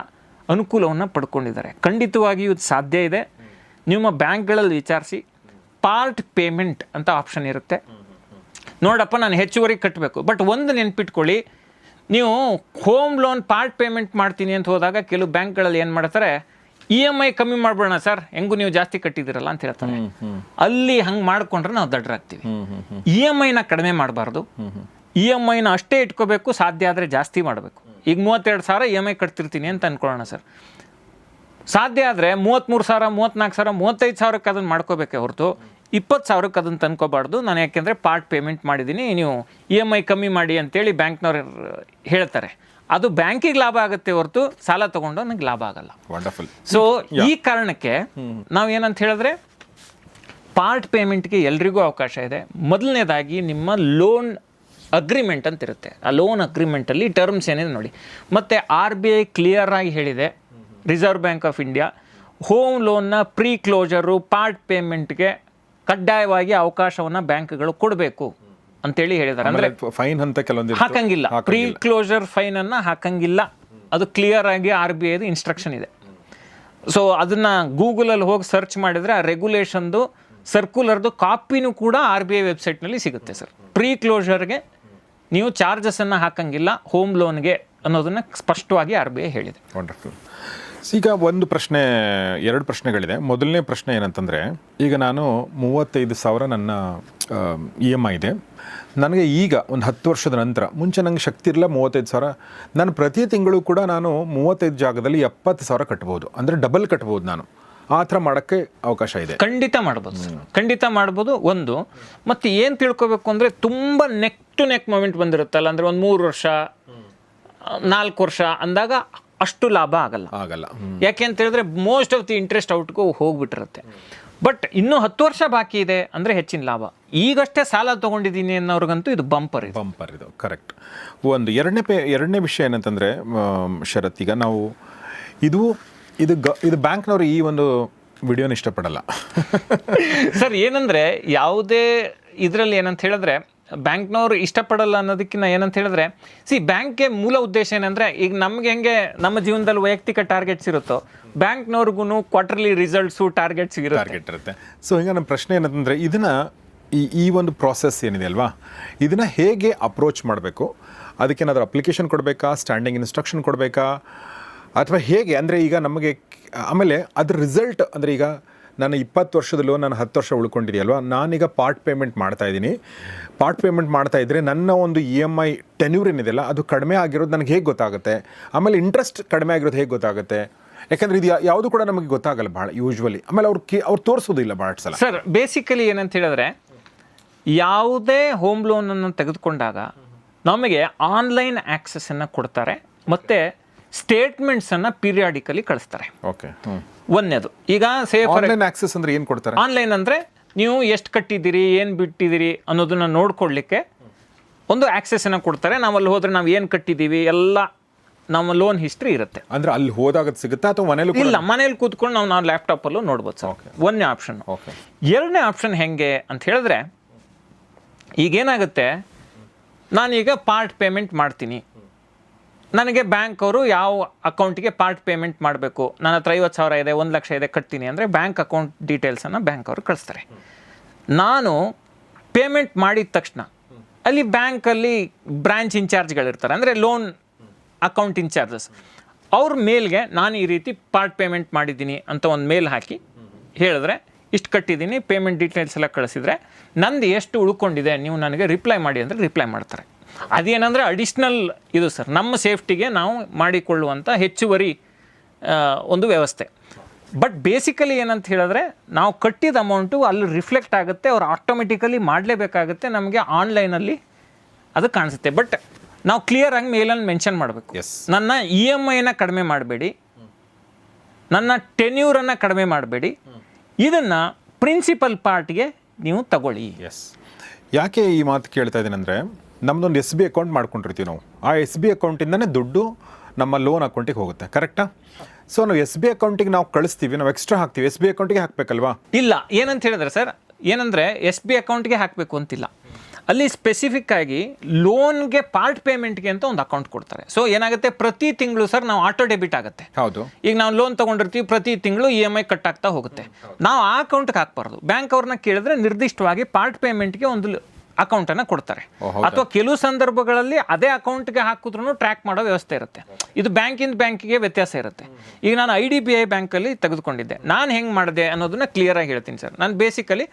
ಅನುಕೂಲವನ್ನು ಪಡ್ಕೊಂಡಿದ್ದಾರೆ. ಖಂಡಿತವಾಗಿಯೂ ಇದು ಸಾಧ್ಯ ಇದೆ. ನಿಮ್ಮ ಬ್ಯಾಂಕ್ಗಳಲ್ಲಿ ವಿಚಾರಿಸಿ, ಪಾರ್ಟ್ ಪೇಮೆಂಟ್ ಅಂತ ಆಪ್ಷನ್ ಇರುತ್ತೆ. ನೋಡಪ್ಪ ನಾನು ಹೆಚ್ಚುವರಿ ಕಟ್ಟಬೇಕು, ಬಟ್ ಒಂದು ನೆನ್ಪಿಟ್ಕೊಳ್ಳಿ, ನೀವು ಹೋಮ್ ಲೋನ್ ಪಾರ್ಟ್ ಪೇಮೆಂಟ್ ಮಾಡ್ತೀನಿ ಅಂತ ಹೋದಾಗ ಕೆಲವು ಬ್ಯಾಂಕ್ಗಳಲ್ಲಿ ಏನು ಮಾಡ್ತಾರೆ, ಇ ಎಮ್ ಐ ಕಮ್ಮಿ ಮಾಡ್ಬೋಣ ಸರ್, ಹೆಂಗೂ ನೀವು ಜಾಸ್ತಿ ಕಟ್ಟಿದ್ದೀರಲ್ಲ ಅಂತ ಹೇಳ್ತಾರೆ. ಅಲ್ಲಿ ಹಂಗೆ ಮಾಡ್ಕೊಂಡ್ರೆ ನಾವು ದಡ್ಡರಾಗ್ತೀವಿ. ಇ ಎಮ್ ಐನ ಕಡಿಮೆ ಮಾಡಬಾರ್ದು, ಇ ಎಮ್ ಐನ ಅಷ್ಟೇ ಇಟ್ಕೋಬೇಕು, ಸಾಧ್ಯ ಆದರೆ ಜಾಸ್ತಿ ಮಾಡಬೇಕು. ಈಗ 32,000 ಇ ಎಮ್ ಐ ಕಟ್ತಿರ್ತೀನಿ ಅಂತ ಅಂದ್ಕೊಳ್ಳೋಣ ಸರ್, ಸಾಧ್ಯ ಆದರೆ 33,000 34,000 35,000ಕ್ಕೆ ಅದನ್ನು ಮಾಡ್ಕೋಬೇಕೆ ಹೊರತು 20,000ಕ್ಕೆ ಅದನ್ನು ತಂದ್ಕೋಬಾರ್ದು. ನಾನು ಯಾಕೆಂದರೆ ಪಾರ್ಟ್ ಪೇಮೆಂಟ್ ಮಾಡಿದ್ದೀನಿ, ನೀವು ಇ ಎಮ್ ಐ ಕಮ್ಮಿ ಮಾಡಿ ಅಂತೇಳಿ ಬ್ಯಾಂಕ್ನವ್ರು ಹೇಳ್ತಾರೆ. ಅದು ಬ್ಯಾಂಕಿಗೆ ಲಾಭ ಆಗುತ್ತೆ ಹೊರತು ಸಾಲ ತೊಗೊಂಡು ನನಗೆ ಲಾಭ ಆಗಲ್ಲ. ವಂಡರ್ಫುಲ್. ಸೊ ಈ ಕಾರಣಕ್ಕೆ ನಾವು ಏನಂತ ಹೇಳಿದ್ರೆ ಪಾರ್ಟ್ ಪೇಮೆಂಟ್ಗೆ ಎಲ್ರಿಗೂ ಅವಕಾಶ ಇದೆ. ಮೊದಲನೇದಾಗಿ ನಿಮ್ಮ ಲೋನ್ ಅಗ್ರಿಮೆಂಟ್ ಅಂತ ಇರುತ್ತೆ. ಆ ಲೋನ್ ಅಗ್ರಿಮೆಂಟಲ್ಲಿ ಟರ್ಮ್ಸ್ ಏನಿದೆ ನೋಡಿ. ಮತ್ತು RBI ಕ್ಲಿಯರಾಗಿ ಹೇಳಿದೆ, reserve bank of India home ಲೋನ್ನ ಪ್ರೀ ಕ್ಲೋಜರು ಪಾರ್ಟ್ ಪೇಮೆಂಟ್ಗೆ ಕಡ್ಡಾಯವಾಗಿ ಅವಕಾಶವನ್ನು ಬ್ಯಾಂಕ್ಗಳು ಕೊಡಬೇಕು ಅಂತೇಳಿ ಹೇಳಿದ್ದಾರೆ. ಅಂದರೆ ಫೈನ್ ಅಂತ ಕೆಲವೊಂದು ಹಾಕಂಗಿಲ್ಲ, ಪ್ರೀ ಕ್ಲೋಜರ್ ಫೈನನ್ನು ಹಾಕಂಗಿಲ್ಲ. ಅದು ಕ್ಲಿಯರ್ ಆಗಿ RBIದು ಇನ್ಸ್ಟ್ರಕ್ಷನ್ ಇದೆ. ಸೊ ಅದನ್ನು ಗೂಗಲಲ್ಲಿ ಹೋಗಿ ಸರ್ಚ್ ಮಾಡಿದರೆ ಆ ರೆಗ್ಯುಲೇಷನ್ದು ಸರ್ಕ್ಯುಲರ್ದು ಕಾಪಿನೂ ಕೂಡ RBI ವೆಬ್ಸೈಟ್ನಲ್ಲಿ ಸಿಗುತ್ತೆ ಸರ್. ಪ್ರೀ ಕ್ಲೋಜರ್ಗೆ ನೀವು ಚಾರ್ಜಸನ್ನು ಹಾಕಂಗಿಲ್ಲ ಹೋಮ್ ಲೋನ್ಗೆ ಅನ್ನೋದನ್ನು ಸ್ಪಷ್ಟವಾಗಿ RBI ಹೇಳಿದೆ. ವಂಡರ್ಫುಲ್. ಈಗ ಒಂದು ಪ್ರಶ್ನೆ, ಎರಡು ಪ್ರಶ್ನೆಗಳಿದೆ. ಮೊದಲನೇ ಪ್ರಶ್ನೆ ಏನಂತಂದರೆ, ಈಗ ನಾನು 35,000 ನನ್ನ EMI ಇದೆ. ನನಗೆ ಈಗ ಒಂದು 10 ವರ್ಷದ ನಂತರ, ಮುಂಚೆ ನನಗೆ ಶಕ್ತಿ ಇರಲಿಲ್ಲ 35,000, ನಾನು ಪ್ರತಿ ತಿಂಗಳು ಕೂಡ ನಾನು 35 ಜಾಗದಲ್ಲಿ 70,000 ಕಟ್ಬೋದು, ಅಂದರೆ ಡಬಲ್ ಕಟ್ಬೋದು. ನಾನು ಆ ಥರ ಮಾಡೋಕ್ಕೆ ಅವಕಾಶ ಇದೆ. ಖಂಡಿತ ಮಾಡ್ಬೋದು ಸರ್, ಖಂಡಿತ ಮಾಡ್ಬೋದು. ಒಂದು ಮತ್ತು ಏನು ತಿಳ್ಕೊಬೇಕು ಅಂದರೆ, ತುಂಬ ನೆಕ್ ಟು ನೆಕ್ ಮೂಮೆಂಟ್ ಬಂದಿರುತ್ತಲ್ಲ, ಅಂದರೆ ಒಂದು 3 ವರ್ಷ 4 ವರ್ಷ ಅಂದಾಗ ಅಷ್ಟು ಲಾಭ ಆಗಲ್ಲ. ಯಾಕೆ ಅಂತ ಹೇಳಿದ್ರೆ ಮೋಸ್ಟ್ ಆಫ್ ದಿ ಇಂಟ್ರೆಸ್ಟ್ ಔಟ್ಗೂ ಹೋಗ್ಬಿಟ್ಟಿರುತ್ತೆ. ಬಟ್ ಇನ್ನೂ 10 ವರ್ಷ ಬಾಕಿ ಇದೆ ಅಂದರೆ ಹೆಚ್ಚಿನ ಲಾಭ. ಈಗಷ್ಟೇ ಸಾಲ ತೊಗೊಂಡಿದ್ದೀನಿ ಅನ್ನೋರ್ಗಂತೂ ಇದು ಬಂಪರ್ ಇದು ಕರೆಕ್ಟ್. ಒಂದು ಎರಡನೇ ವಿಷಯ ಏನಂತಂದರೆ ಶರತ್, ಈಗ ನಾವು ಇದು ಬ್ಯಾಂಕ್ನವರು ಈ ಒಂದು ವಿಡಿಯೋನ ಇಷ್ಟಪಡಲ್ಲ ಸರ್. ಏನಂದರೆ ಯಾವುದೇ ಇದರಲ್ಲಿ ಏನಂತ ಹೇಳಿದ್ರೆ ಬ್ಯಾಂಕ್ನವ್ರು ಇಷ್ಟಪಡಲ್ಲ ಅನ್ನೋದಕ್ಕಿಂತ ಏನಂತ ಹೇಳಿದ್ರೆ, ಬ್ಯಾಂಕ್ಗೆ ಮೂಲ ಉದ್ದೇಶ ಏನಂದರೆ, ಈಗ ನಮ್ಗೆ ಹೆಂಗೆ ನಮ್ಮ ಜೀವನದಲ್ಲಿ ವೈಯಕ್ತಿಕ ಟಾರ್ಗೆಟ್ಸ್ ಇರುತ್ತೋ, ಬ್ಯಾಂಕ್ನವ್ರಿಗೂ ಕ್ವಾರ್ಟರ್ಲಿ ರಿಸಲ್ಟ್ಸು ಟಾರ್ಗೆಟ್ಸ್ ಇರುತ್ತೆ. ಸೊ ಈಗ ನಮ್ಮ ಪ್ರಶ್ನೆ ಏನಂತಂದರೆ, ಇದನ್ನು ಈ ಒಂದು ಪ್ರಾಸೆಸ್ ಏನಿದೆ ಅಲ್ವಾ, ಇದನ್ನು ಹೇಗೆ ಅಪ್ರೋಚ್ ಮಾಡಬೇಕು? ಅದಕ್ಕೇನಾದರೂ ಅಪ್ಲಿಕೇಶನ್ ಕೊಡಬೇಕಾ, ಸ್ಟ್ಯಾಂಡಿಂಗ್ ಇನ್ಸ್ಟ್ರಕ್ಷನ್ ಕೊಡಬೇಕಾ, ಅಥವಾ ಹೇಗೆ? ಅಂದರೆ ಈಗ ನಮಗೆ ಆಮೇಲೆ ಅದ್ರ ರಿಸಲ್ಟ್ ಅಂದರೆ, ಈಗ ನಾನು 20 ವರ್ಷದಲ್ಲೂ ನಾನು 10 ವರ್ಷ ಉಳ್ಕೊಂಡಿದೆಯಲ್ವ, ನಾನೀಗ ಪಾರ್ಟ್ ಪೇಮೆಂಟ್ ಮಾಡ್ತಾಯಿದ್ದೀನಿ. ಪಾರ್ಟ್ ಪೇಮೆಂಟ್ ಮಾಡ್ತಾಯಿದ್ರೆ ನನ್ನ ಒಂದು EMI ಟೆನ್ಯೂರ್ ಏನಿದೆಯಲ್ಲ ಅದು ಕಡಿಮೆ ಆಗಿರೋದು ನನಗೆ ಹೇಗೆ ಗೊತ್ತಾಗುತ್ತೆ? ಆಮೇಲೆ ಇಂಟ್ರೆಸ್ಟ್ ಕಡಿಮೆ ಆಗಿರೋದು ಹೇಗೆ ಗೊತ್ತಾಗುತ್ತೆ? ಯಾಕಂದರೆ ಇದು ಯಾವುದು ಕೂಡ ನಮಗೆ ಗೊತ್ತಾಗಲ್ಲ ಭಾಳ ಯೂಶ್ವಲಿ. ಆಮೇಲೆ ಅವ್ರು ತೋರಿಸೋದಿಲ್ಲ ಭಾಳ ಸಲ. ಸರ್, ಬೇಸಿಕಲಿ ಏನಂತ ಹೇಳಿದ್ರೆ, ಯಾವುದೇ ಹೋಮ್ ಲೋನನ್ನು ತೆಗೆದುಕೊಂಡಾಗ ನಮಗೆ ಆನ್ಲೈನ್ ಆ್ಯಕ್ಸೆಸನ್ನು ಕೊಡ್ತಾರೆ ಮತ್ತು ಸ್ಟೇಟ್ಮೆಂಟ್ಸನ್ನು ಪೀರಿಯಾಡಿಕಲಿ ಕಳಿಸ್ತಾರೆ. ಓಕೆ. ಒಂದನೇದು, ಈಗ ಆನ್ಲೈನ್ ಆಕ್ಸೆಸ್ ಅಂದರೆ ಏನು ಕೊಡ್ತಾರೆ? ಆನ್ಲೈನ್ ಅಂದರೆ ನೀವು ಎಷ್ಟು ಕಟ್ಟಿದ್ದೀರಿ, ಏನು ಬಿಟ್ಟಿದ್ದೀರಿ ಅನ್ನೋದನ್ನು ನೋಡ್ಕೊಳ್ಳಿಕ್ಕೆ ಒಂದು ಆಕ್ಸೆಸನ್ನು ಕೊಡ್ತಾರೆ. ನಾವಲ್ಲಿ ಹೋದರೆ ನಾವು ಏನು ಕಟ್ಟಿದ್ದೀವಿ ಎಲ್ಲ ನಮ್ಮ ಲೋನ್ ಹಿಸ್ಟ್ರಿ ಇರುತ್ತೆ. ಅಂದರೆ ಅಲ್ಲಿ ಹೋದಾಗ ಸಿಗುತ್ತಾ ಅಥವಾ ಮನೇಲಿ? ಇಲ್ಲ, ಮನೇಲಿ ಕೂತ್ಕೊಂಡು ನಾವು ಲ್ಯಾಪ್ಟಾಪಲ್ಲೂ ನೋಡ್ಬೋದು ಸರ್. ಒಂದನೇ ಆಪ್ಷನ್. ಎರಡನೇ ಆಪ್ಷನ್ ಹೆಂಗೆ ಅಂತ ಹೇಳಿದ್ರೆ, ಈಗೇನಾಗುತ್ತೆ, ನಾನೀಗ ಪಾರ್ಟ್ ಪೇಮೆಂಟ್ ಮಾಡ್ತೀನಿ. ನನಗೆ ಬ್ಯಾಂಕ್ ಅವರು ಯಾವ ಅಕೌಂಟಿಗೆ ಪಾರ್ಟ್ ಪೇಮೆಂಟ್ ಮಾಡಬೇಕು, ನನ್ನ ಹತ್ರ 50,000 ಇದೆ, 1 ಲಕ್ಷ ಇದೆ, ಕಟ್ತೀನಿ ಅಂದರೆ ಬ್ಯಾಂಕ್ ಅಕೌಂಟ್ ಡೀಟೇಲ್ಸನ್ನು ಬ್ಯಾಂಕ್ ಅವರು ಕಳಿಸ್ತಾರೆ. ನಾನು ಪೇಮೆಂಟ್ ಮಾಡಿದ ತಕ್ಷಣ ಅಲ್ಲಿ ಬ್ಯಾಂಕಲ್ಲಿ ಬ್ರಾಂಚ್ ಇನ್ಚಾರ್ಜ್ಗಳಿರ್ತಾರೆ, ಅಂದರೆ ಲೋನ್ ಅಕೌಂಟ್ ಇನ್ಚಾರ್ಜಸ್. ಅವ್ರ ಮೇಲ್ಗೆ ನಾನು ಈ ರೀತಿ ಪಾರ್ಟ್ ಪೇಮೆಂಟ್ ಮಾಡಿದ್ದೀನಿ ಅಂತ ಒಂದು ಮೇಲ್ ಹಾಕಿ ಹೇಳಿದ್ರೆ, ಇಷ್ಟು ಕಟ್ಟಿದ್ದೀನಿ, ಪೇಮೆಂಟ್ ಡೀಟೇಲ್ಸ್ ಎಲ್ಲ ಕಳಿಸಿದರೆ ನಂದು ಎಷ್ಟು ಉಳ್ಕೊಂಡಿದೆ ನೀವು ನನಗೆ ರಿಪ್ಲೈ ಮಾಡಿ ಅಂದರೆ ರಿಪ್ಲೈ ಮಾಡ್ತಾರೆ. ಅದೇನಂದರೆ ಅಡಿಷ್ನಲ್ ಇದು ಸರ್, ನಮ್ಮ ಸೇಫ್ಟಿಗೆ ನಾವು ಮಾಡಿಕೊಳ್ಳುವಂಥ ಹೆಚ್ಚುವರಿ ಒಂದು ವ್ಯವಸ್ಥೆ. ಬಟ್ ಬೇಸಿಕಲಿ ಏನಂತ ಹೇಳಿದ್ರೆ, ನಾವು ಕಟ್ಟಿದ ಅಮೌಂಟು ಅಲ್ಲಿ ರಿಫ್ಲೆಕ್ಟ್ ಆಗುತ್ತೆ, ಅವ್ರು ಆಟೋಮೆಟಿಕಲಿ ಮಾಡಲೇಬೇಕಾಗುತ್ತೆ, ನಮಗೆ ಆನ್ಲೈನಲ್ಲಿ ಅದು ಕಾಣಿಸುತ್ತೆ. ಬಟ್ ನಾವು ಕ್ಲಿಯರಾಗಿ ಮೇಲಲ್ಲಿ ಮೆನ್ಷನ್ ಮಾಡಬೇಕು, ನನ್ನ EMIನ ಕಡಿಮೆ ಮಾಡಬೇಡಿ, ನನ್ನ ಟೆನ್ಯೂರನ್ನು ಕಡಿಮೆ ಮಾಡಬೇಡಿ, ಇದನ್ನು ಪ್ರಿನ್ಸಿಪಲ್ ಪಾರ್ಟ್ಗೆ ನೀವು ತಗೊಳ್ಳಿ. ಯಾಕೆ ಈ ಮಾತು ಕೇಳ್ತಾ ಇದ್ದೀನಿ ಅಂದರೆ, ನಮ್ಮದೊಂದು SB ಅಕೌಂಟ್ ಮಾಡ್ಕೊಂಡಿರ್ತೀವಿ ನಾವು. ಆ SB ಅಕೌಂಟಿಂದನೇ ದುಡ್ಡು ನಮ್ಮ ಲೋನ್ ಅಕೌಂಟಿಗೆ ಹೋಗುತ್ತೆ, ಕರೆಕ್ಟಾ? ಸೊ ನಾವು SB ಅಕೌಂಟಿಗೆ ನಾವು ಕಳಿಸ್ತೀವಿ, ನಾವು ಎಕ್ಸ್ಟ್ರಾ ಹಾಕ್ತೀವಿ, SB ಅಕೌಂಟಿಗೆ ಹಾಕಬೇಕಲ್ವಾ? ಇಲ್ಲ, ಏನಂತ ಹೇಳಿದ್ರೆ ಸರ್, ಏನಂದರೆ SB ಅಕೌಂಟ್ಗೆ ಹಾಕಬೇಕು ಅಂತಿಲ್ಲ. ಅಲ್ಲಿ ಸ್ಪೆಸಿಫಿಕ್ ಆಗಿ ಲೋನ್ಗೆ ಪಾರ್ಟ್ ಪೇಮೆಂಟ್ಗೆ ಅಂತ ಒಂದು ಅಕೌಂಟ್ ಕೊಡ್ತಾರೆ. ಸೊ ಏನಾಗುತ್ತೆ, ಪ್ರತಿ ತಿಂಗಳು ಸರ್ ನಾವು ಆಟೋ ಡೆಬಿಟ್ ಆಗುತ್ತೆ. ಹೌದು. ಈಗ ನಾವು ಲೋನ್ ತೊಗೊಂಡಿರ್ತೀವಿ, ಪ್ರತಿ ತಿಂಗಳು EMI ಕಟ್ ಆಗ್ತಾ ಹೋಗುತ್ತೆ. ನಾವು ಆ ಅಕೌಂಟ್ಗೆ ಹಾಕಬಾರ್ದು. ಬ್ಯಾಂಕ್ ಅವ್ರನ್ನ ಕೇಳಿದ್ರೆ ನಿರ್ದಿಷ್ಟವಾಗಿ ಪಾರ್ಟ್ ಪೇಮೆಂಟ್ಗೆ ಒಂದು ಅಕೌಂಟನ್ನು ಕೊಡ್ತಾರೆ. ಅಥವಾ ಕೆಲವು ಸಂದರ್ಭಗಳಲ್ಲಿ ಅದೇ ಅಕೌಂಟ್ಗೆ ಹಾಕಿದ್ರೂ ಟ್ರ್ಯಾಕ್ ಮಾಡೋ ವ್ಯವಸ್ಥೆ ಇರುತ್ತೆ. ಇದು ಬ್ಯಾಂಕಿಂದ ಬ್ಯಾಂಕಿಗೆ ವ್ಯತ್ಯಾಸ ಇರುತ್ತೆ. ಈಗ ನಾನು IDBI ಬ್ಯಾಂಕಲ್ಲಿ ತೆಗೆದುಕೊಂಡಿದ್ದೆ, ನಾನು ಹೆಂಗೆ ಮಾಡಿದೆ ಅನ್ನೋದನ್ನ ಕ್ಲಿಯರಾಗಿ ಹೇಳ್ತೀನಿ ಸರ್. ನಾನು ಬೇಸಿಕಲಿ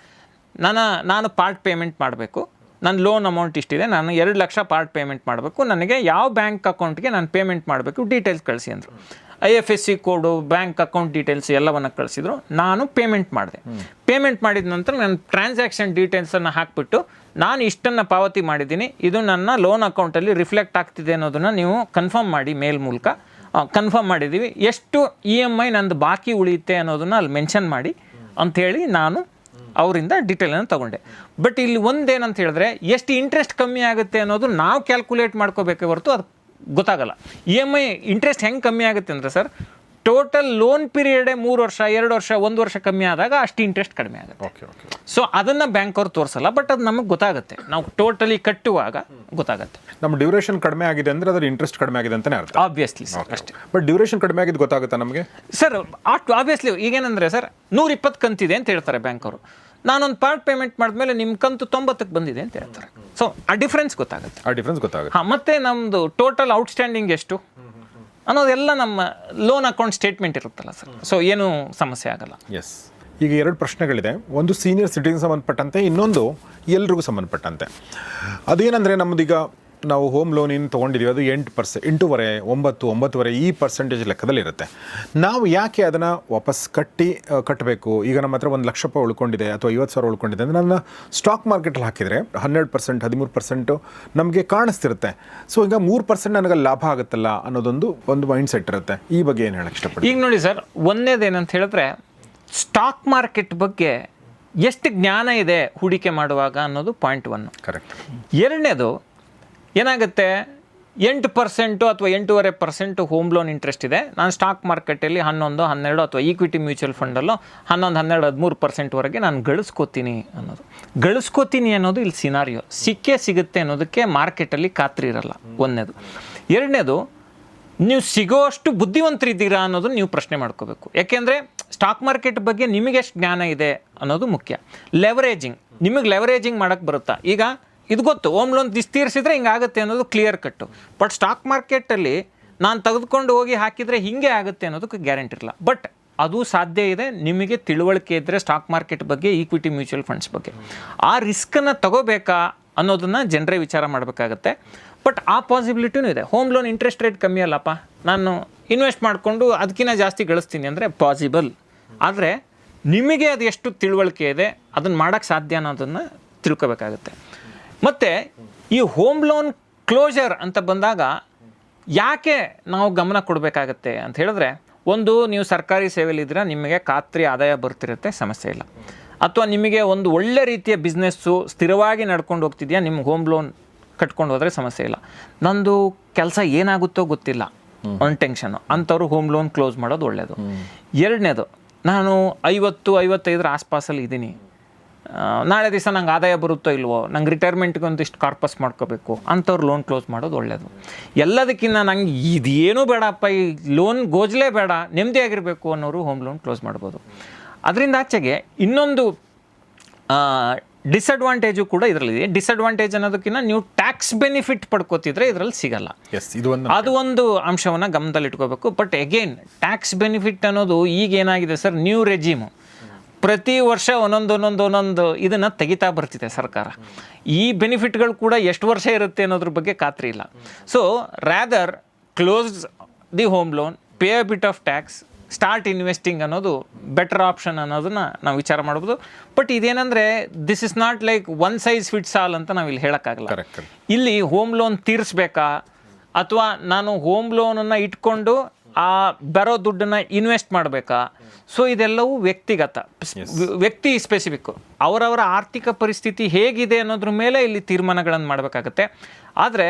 ನಾನು ಪಾರ್ಟ್ ಪೇಮೆಂಟ್ ಮಾಡಬೇಕು, ನನ್ನ ಲೋನ್ ಅಮೌಂಟ್ ಇಷ್ಟಿದೆ, ನಾನು 2 ಲಕ್ಷ ಪಾರ್ಟ್ ಪೇಮೆಂಟ್ ಮಾಡಬೇಕು, ನನಗೆ ಯಾವ ಬ್ಯಾಂಕ್ ಅಕೌಂಟ್ಗೆ ನಾನು ಪೇಮೆಂಟ್ ಮಾಡಬೇಕು ಡೀಟೇಲ್ಸ್ ಕಳಿಸಿ ಅಂದರು. IFSC ಕೋಡು, ಬ್ಯಾಂಕ್ ಅಕೌಂಟ್ ಡೀಟೇಲ್ಸ್ ಎಲ್ಲವನ್ನು ಕಳಿಸಿದ್ರು. ನಾನು ಪೇಮೆಂಟ್ ಮಾಡಿದೆ. ಪೇಮೆಂಟ್ ಮಾಡಿದ ನಂತರ ನನ್ನ ಟ್ರಾನ್ಸಾಕ್ಷನ್ ಡೀಟೇಲ್ಸನ್ನು ಹಾಕಿಬಿಟ್ಟು, ನಾನು ಇಷ್ಟನ್ನು ಪಾವತಿ ಮಾಡಿದ್ದೀನಿ, ಇದು ನನ್ನ ಲೋನ್ ಅಕೌಂಟಲ್ಲಿ ರಿಫ್ಲೆಕ್ಟ್ ಆಗ್ತಿದೆ ಅನ್ನೋದನ್ನು ನೀವು ಕನ್ಫರ್ಮ್ ಮಾಡಿ, ಮೇಲ್ ಮೂಲಕ ಕನ್ಫರ್ಮ್ ಮಾಡಿದ್ದೀವಿ, ಎಷ್ಟು EMI ನಂದು ಬಾಕಿ ಉಳಿಯುತ್ತೆ ಅನ್ನೋದನ್ನು ಅಲ್ಲಿ ಮೆನ್ಷನ್ ಮಾಡಿ ಅಂಥೇಳಿ ನಾನು ಅವರಿಂದ ಡೀಟೇಲನ್ನು ತೊಗೊಂಡೆ. ಬಟ್ ಇಲ್ಲಿ ಒಂದೇನಂತ ಹೇಳಿದ್ರೆ ಎಷ್ಟು ಇಂಟ್ರೆಸ್ಟ್ ಕಮ್ಮಿ ಆಗುತ್ತೆ ಅನ್ನೋದು ನಾವು ಕ್ಯಾಲ್ಕುಲೇಟ್ ಮಾಡ್ಕೋಬೇಕೇ ಹೊರತು ಅದು ಗೊತ್ತಾಗಲ್ಲ. EMI ಇಂಟ್ರೆಸ್ಟ್ ಹೆಂಗೆ ಕಮ್ಮಿ ಆಗುತ್ತೆ ಅಂದರೆ ಸರ್, ಟೋಟಲ್ ಲೋನ್ ಪೀರಿಯಡೇ 3 ವರ್ಷ 2 ವರ್ಷ 1 ವರ್ಷ ಕಮ್ಮಿ ಆದಾಗ ಅಷ್ಟು ಇಂಟ್ರೆಸ್ಟ್ ಕಡಿಮೆ ಆಗುತ್ತೆ. Okay okay. ಸೊ ಅದನ್ನು ಬ್ಯಾಂಕ್ ಅವ್ರು ತೋರಿಸಲ್ಲ, ಬಟ್ ಅದು ನಮಗೆ ಗೊತ್ತಾಗುತ್ತೆ, ನಾವು ಟೋಟಲಿ ಕಟ್ಟುವಾಗ ಗೊತ್ತಾಗುತ್ತೆ. ನಮ್ಮ ಡ್ಯೂರೇಷನ್ ಕಡಿಮೆ ಆಗಿದೆ ಅಂದರೆ ಅದರ ಇಂಟ್ರೆಸ್ಟ್ ಕಡಿಮೆ ಆಗಿದೆ ಅಂತಲೇ ಅರ್ಥ. ಆಬ್ವಿಯಸ್ಲಿ ಸರ್, ಅಷ್ಟೇ. ಬಟ್ ಡ್ಯೂರೇಷನ್ ಕಡಿಮೆ ಆಗಿದ್ದು ಗೊತ್ತಾಗುತ್ತಾ ನಮಗೆ? ಸರ್ ಆಬ್ವಿಯಸ್ಲಿ ಈಗೇನಂದರೆ ಸರ್ 120 ಕಂತಿದೆ ಅಂತ ಹೇಳ್ತಾರೆ ಬ್ಯಾಂಕ್ ಅವರು, ನಾನೊಂದು ಪಾರ್ಟ್ ಪೇಮೆಂಟ್ ಮಾಡಿದ್ಮೇಲೆ ನಿಮ್ಮ ಕಂತು 90ಕ್ಕೆ ಬಂದಿದೆ ಅಂತ ಹೇಳ್ತಾರೆ. ಸೊ ಆ ಡಿಫ್ರೆನ್ಸ್ ಗೊತ್ತಾಗುತ್ತೆ. ಆ ಡಿಫ್ರೆನ್ಸ್ ಗೊತ್ತಾಗುತ್ತೆ. ಹಾಂ, ಮತ್ತು ನಮ್ಮದು ಟೋಟಲ್ ಔಟ್ಸ್ಟ್ಯಾಂಡಿಂಗ್ ಎಷ್ಟು ಅನ್ನೋದೆಲ್ಲ ನಮ್ಮ ಲೋನ್ ಅಕೌಂಟ್ ಸ್ಟೇಟ್ಮೆಂಟ್ ಇರುತ್ತಲ್ಲ ಸರ್. ಸೊ ಏನೂ ಸಮಸ್ಯೆ ಆಗಲ್ಲ. ಎಸ್. ಈಗ 2 ಪ್ರಶ್ನೆಗಳಿದೆ. ಒಂದು ಸೀನಿಯರ್ ಸಿಟಿಜನ್ ಸಂಬಂಧಪಟ್ಟಂತೆ, ಇನ್ನೊಂದು ಎಲ್ರಿಗೂ ಸಂಬಂಧಪಟ್ಟಂತೆ. ಅದೇನೆಂದರೆ, ನಮ್ಮದೀಗ ನಾವು ಹೋಮ್ ಲೋನ್ ಏನು ತೊಗೊಂಡಿದ್ದೀವಿ ಅದು 8%, 8.5, 9, 9.5 ಈ ಪರ್ಸೆಂಟೇಜ್ ಲೆಕ್ಕದಲ್ಲಿರುತ್ತೆ. ನಾವು ಯಾಕೆ ಅದನ್ನು ವಾಪಸ್ ಕಟ್ಟಬೇಕು? ಈಗ ನಮ್ಮ ಹತ್ರ 1 ಲಕ್ಷ ರೂಪಾಯಿ ಉಳ್ಕೊಂಡಿದೆ ಅಥವಾ 50,000 ಉಳ್ಕೊಂಡಿದೆ ಅಂದರೆ ನನ್ನ ಸ್ಟಾಕ್ ಮಾರ್ಕೆಟಲ್ಲಿ ಹಾಕಿದರೆ 12%, 13% ನಮಗೆ ಕಾಣಿಸ್ತಿರುತ್ತೆ. ಸೊ ಈಗ 3% ನನಗೆ ಲಾಭ ಆಗುತ್ತಲ್ಲ ಅನ್ನೋದೊಂದು ಮೈಂಡ್ ಸೆಟ್ ಇರುತ್ತೆ. ಈ ಬಗ್ಗೆ ಏನು ಹೇಳಕ್ಕೆ ಇಷ್ಟಪಡ್ತೀನಿ? ಈಗ ನೋಡಿ ಸರ್, ಒಂದೇದೇನಂತ ಹೇಳಿದ್ರೆ ಸ್ಟಾಕ್ ಮಾರ್ಕೆಟ್ ಬಗ್ಗೆ ಎಷ್ಟು ಜ್ಞಾನ ಇದೆ ಹೂಡಿಕೆ ಮಾಡುವಾಗ ಅನ್ನೋದು ಪಾಯಿಂಟ್ 1. ಕರೆಕ್ಟ್. ಎರಡನೇದು ಏನಾಗುತ್ತೆ, 8% ಅಥವಾ 8.5% ಹೋಮ್ ಲೋನ್ ಇಂಟ್ರೆಸ್ಟ್ ಇದೆ, ನಾನು ಸ್ಟಾಕ್ ಮಾರ್ಕೆಟಲ್ಲಿ 11, 12 ಅಥವಾ ಈಕ್ವಿಟಿ ಮ್ಯೂಚುವಲ್ ಫಂಡಲ್ಲೋ 11, 12, 13%ವರೆಗೆ ನಾನು ಗಳಿಸ್ಕೋತೀನಿ ಅನ್ನೋದು ಇಲ್ಲಿ ಸಿನಾರಿಯೋ. ಸಿಗುತ್ತೆ ಅನ್ನೋದಕ್ಕೆ ಮಾರ್ಕೆಟಲ್ಲಿ ಖಾತ್ರಿ ಇರಲ್ಲ, ಒಂದನೇದು. ಎರಡನೇದು, ನೀವು ಸಿಗೋಷ್ಟು ಬುದ್ಧಿವಂತರಿದ್ದೀರಾ ಅನ್ನೋದನ್ನು ನೀವು ಪ್ರಶ್ನೆ ಮಾಡ್ಕೋಬೇಕು. ಯಾಕೆಂದರೆ ಸ್ಟಾಕ್ ಮಾರ್ಕೆಟ್ ಬಗ್ಗೆ ನಿಮಗೆ ಎಷ್ಟು ಜ್ಞಾನ ಇದೆ ಅನ್ನೋದು ಮುಖ್ಯ. ಲೆವರೇಜಿಂಗ್, ನಿಮಗೆ ಲೆವರೇಜಿಂಗ್ ಮಾಡೋಕ್ಕೆ ಬರುತ್ತಾ? ಈಗ ಇದು ಗೊತ್ತು, ಹೋಮ್ ಲೋನ್ ತೀರಿಸಿದ್ರೆ ಹಿಂಗಾಗುತ್ತೆ ಅನ್ನೋದು ಕ್ಲಿಯರ್ ಕಟ್ಟು. ಬಟ್ ಸ್ಟಾಕ್ ಮಾರ್ಕೆಟಲ್ಲಿ ನಾನು ತೆಗೆದುಕೊಂಡು ಹೋಗಿ ಹಾಕಿದರೆ ಹಿಂಗೆ ಆಗುತ್ತೆ ಅನ್ನೋದಕ್ಕೆ ಗ್ಯಾರಂಟಿ ಇರಲ್ಲ. ಬಟ್ ಅದು ಸಾಧ್ಯ ಇದೆ, ನಿಮಗೆ ತಿಳುವಳಿಕೆ ಇದ್ದರೆ ಸ್ಟಾಕ್ ಮಾರ್ಕೆಟ್ ಬಗ್ಗೆ, ಈಕ್ವಿಟಿ ಮ್ಯೂಚುವಲ್ ಫಂಡ್ಸ್ ಬಗ್ಗೆ. ಆ ರಿಸ್ಕನ್ನು ತಗೋಬೇಕಾ ಅನ್ನೋದನ್ನು ಜನರೇ ವಿಚಾರ ಮಾಡಬೇಕಾಗತ್ತೆ. ಬಟ್ ಆ ಪಾಸಿಬಿಲಿಟಿನೂ ಇದೆ. ಹೋಮ್ ಲೋನ್ ಇಂಟ್ರೆಸ್ಟ್ ರೇಟ್ ಕಮ್ಮಿ ಅಲ್ಲಪ್ಪ, ನಾನು ಇನ್ವೆಸ್ಟ್ ಮಾಡಿಕೊಂಡು ಅದಕ್ಕಿಂತ ಜಾಸ್ತಿ ಗಳಿಸ್ತೀನಿ ಅಂದರೆ ಪಾಸಿಬಲ್. ಆದರೆ ನಿಮಗೆ ಅದು ಎಷ್ಟು ತಿಳುವಳಿಕೆ ಇದೆ, ಅದನ್ನು ಮಾಡೋಕ್ಕೆ ಸಾಧ್ಯ ಅನ್ನೋದನ್ನು ತಿಳ್ಕೊಬೇಕಾಗತ್ತೆ. ಮತ್ತು ಈ ಹೋಮ್ ಲೋನ್ ಕ್ಲೋಜರ್ ಅಂತ ಬಂದಾಗ ಯಾಕೆ ನಾವು ಗಮನ ಕೊಡಬೇಕಾಗತ್ತೆ ಅಂತ ಹೇಳಿದ್ರೆ, ಒಂದು, ನೀವು ಸರ್ಕಾರಿ ಸೇವೆಯಲ್ಲಿದ್ದೀರಾ, ನಿಮಗೆ ಖಾತ್ರಿ ಆದಾಯ ಬರ್ತಿರುತ್ತೆ, ಸಮಸ್ಯೆ ಇಲ್ಲ. ಅಥವಾ ನಿಮಗೆ ಒಂದು ಒಳ್ಳೆ ರೀತಿಯ ಬಿಸ್ನೆಸ್ಸು ಸ್ಥಿರವಾಗಿ ನಡ್ಕೊಂಡು ಹೋಗ್ತಿದೆಯಾ, ನಿಮ್ಗೆ ಹೋಮ್ ಲೋನ್ ಕಟ್ಕೊಂಡು ಹೋದರೆ ಸಮಸ್ಯೆ ಇಲ್ಲ. ನಂದು ಕೆಲಸ ಏನಾಗುತ್ತೋ ಗೊತ್ತಿಲ್ಲ, ಒಂದು ಟೆನ್ಷನ್ನು, ಅಂಥವ್ರು ಹೋಮ್ ಲೋನ್ ಕ್ಲೋಸ್ ಮಾಡೋದು ಒಳ್ಳೆಯದು. ಎರಡನೇದು, ನಾನು 50-55 ಆಸ್ಪಾಸಲ್ಲಿ ಇದ್ದೀನಿ, ನಾಳೆ ದಿವಸ ನಂಗೆ ಆದಾಯ ಬರುತ್ತೋ ಇಲ್ವೋ, ನಂಗೆ ರಿಟೈರ್ಮೆಂಟ್ಗೆ ಒಂದಿಷ್ಟು ಕಾರ್ಪಸ್ ಮಾಡ್ಕೋಬೇಕು, ಅಂಥವ್ರು ಲೋನ್ ಕ್ಲೋಸ್ ಮಾಡೋದು ಒಳ್ಳೆಯದು. ಎಲ್ಲದಕ್ಕಿಂತ ನಂಗೆ ಇದೇನೂ ಬೇಡಪ್ಪ, ಈ ಲೋನ್ ಗೋಜಲೇ ಬೇಡ, ನೆಮ್ಮದಿಯಾಗಿರಬೇಕು ಅನ್ನೋರು ಹೋಮ್ ಲೋನ್ ಕ್ಲೋಸ್ ಮಾಡ್ಬೋದು. ಅದರಿಂದ ಆಚೆಗೆ ಇನ್ನೊಂದು ಡಿಸಡ್ವಾಂಟೇಜು ಕೂಡ ಇದರಲ್ಲಿದೆ. ಡಿಸಡ್ವಾಂಟೇಜ್ ಅನ್ನೋದಕ್ಕಿಂತ ನೀವು ಟ್ಯಾಕ್ಸ್ ಬೆನಿಫಿಟ್ ಪಡ್ಕೋತಿದ್ರೆ ಇದರಲ್ಲಿ ಸಿಗಲ್ಲ. ಅದು ಒಂದು ಅಂಶವನ್ನು ಗಮನದಲ್ಲಿಟ್ಕೋಬೇಕು. ಬಟ್ ಅಗೇನ್, ಟ್ಯಾಕ್ಸ್ ಬೆನಿಫಿಟ್ ಅನ್ನೋದು ಈಗ ಏನಾಗಿದೆ ಸರ್, ನ್ಯೂ ರೆಜಿಮು, ಪ್ರತಿ ವರ್ಷ ಒಂದೊಂದು ಇದನ್ನು ತೆಗಿತಾ ಬರ್ತಿದೆ ಸರ್ಕಾರ. ಈ ಬೆನಿಫಿಟ್ಗಳು ಕೂಡ ಎಷ್ಟು ವರ್ಷ ಇರುತ್ತೆ ಅನ್ನೋದ್ರ ಬಗ್ಗೆ ಖಾತ್ರಿ ಇಲ್ಲ. So rather close the home loan, pay a bit of tax, start investing ಅನ್ನೋದು ಬೆಟರ್ ಆಪ್ಷನ್ ಅನ್ನೋದನ್ನು ನಾವು ವಿಚಾರ ಮಾಡ್ಬೋದು. ಬಟ್ ಇದೇನೆಂದರೆ, this is not like one size fits all ಅಂತ ನಾವು ಇಲ್ಲಿ ಹೇಳೋಕ್ಕಾಗಲ್ಲ. ಇಲ್ಲಿ ಹೋಮ್ ಲೋನ್ ತೀರಿಸ್ಬೇಕಾ ಅಥವಾ ನಾನು ಹೋಮ್ ಲೋನನ್ನು ಇಟ್ಕೊಂಡು ಆ ಬರೋ ದುಡ್ಡನ್ನು ಇನ್ವೆಸ್ಟ್ ಮಾಡಬೇಕಾ? ಸೊ ಇದೆಲ್ಲವೂ ವ್ಯಕ್ತಿ ಸ್ಪೆಸಿಫಿಕ್ಕು, ಅವರವರ ಆರ್ಥಿಕ ಪರಿಸ್ಥಿತಿ ಹೇಗಿದೆ ಅನ್ನೋದ್ರ ಮೇಲೆ ಇಲ್ಲಿ ತೀರ್ಮಾನಗಳನ್ನು ಮಾಡಬೇಕಾಗತ್ತೆ. ಆದರೆ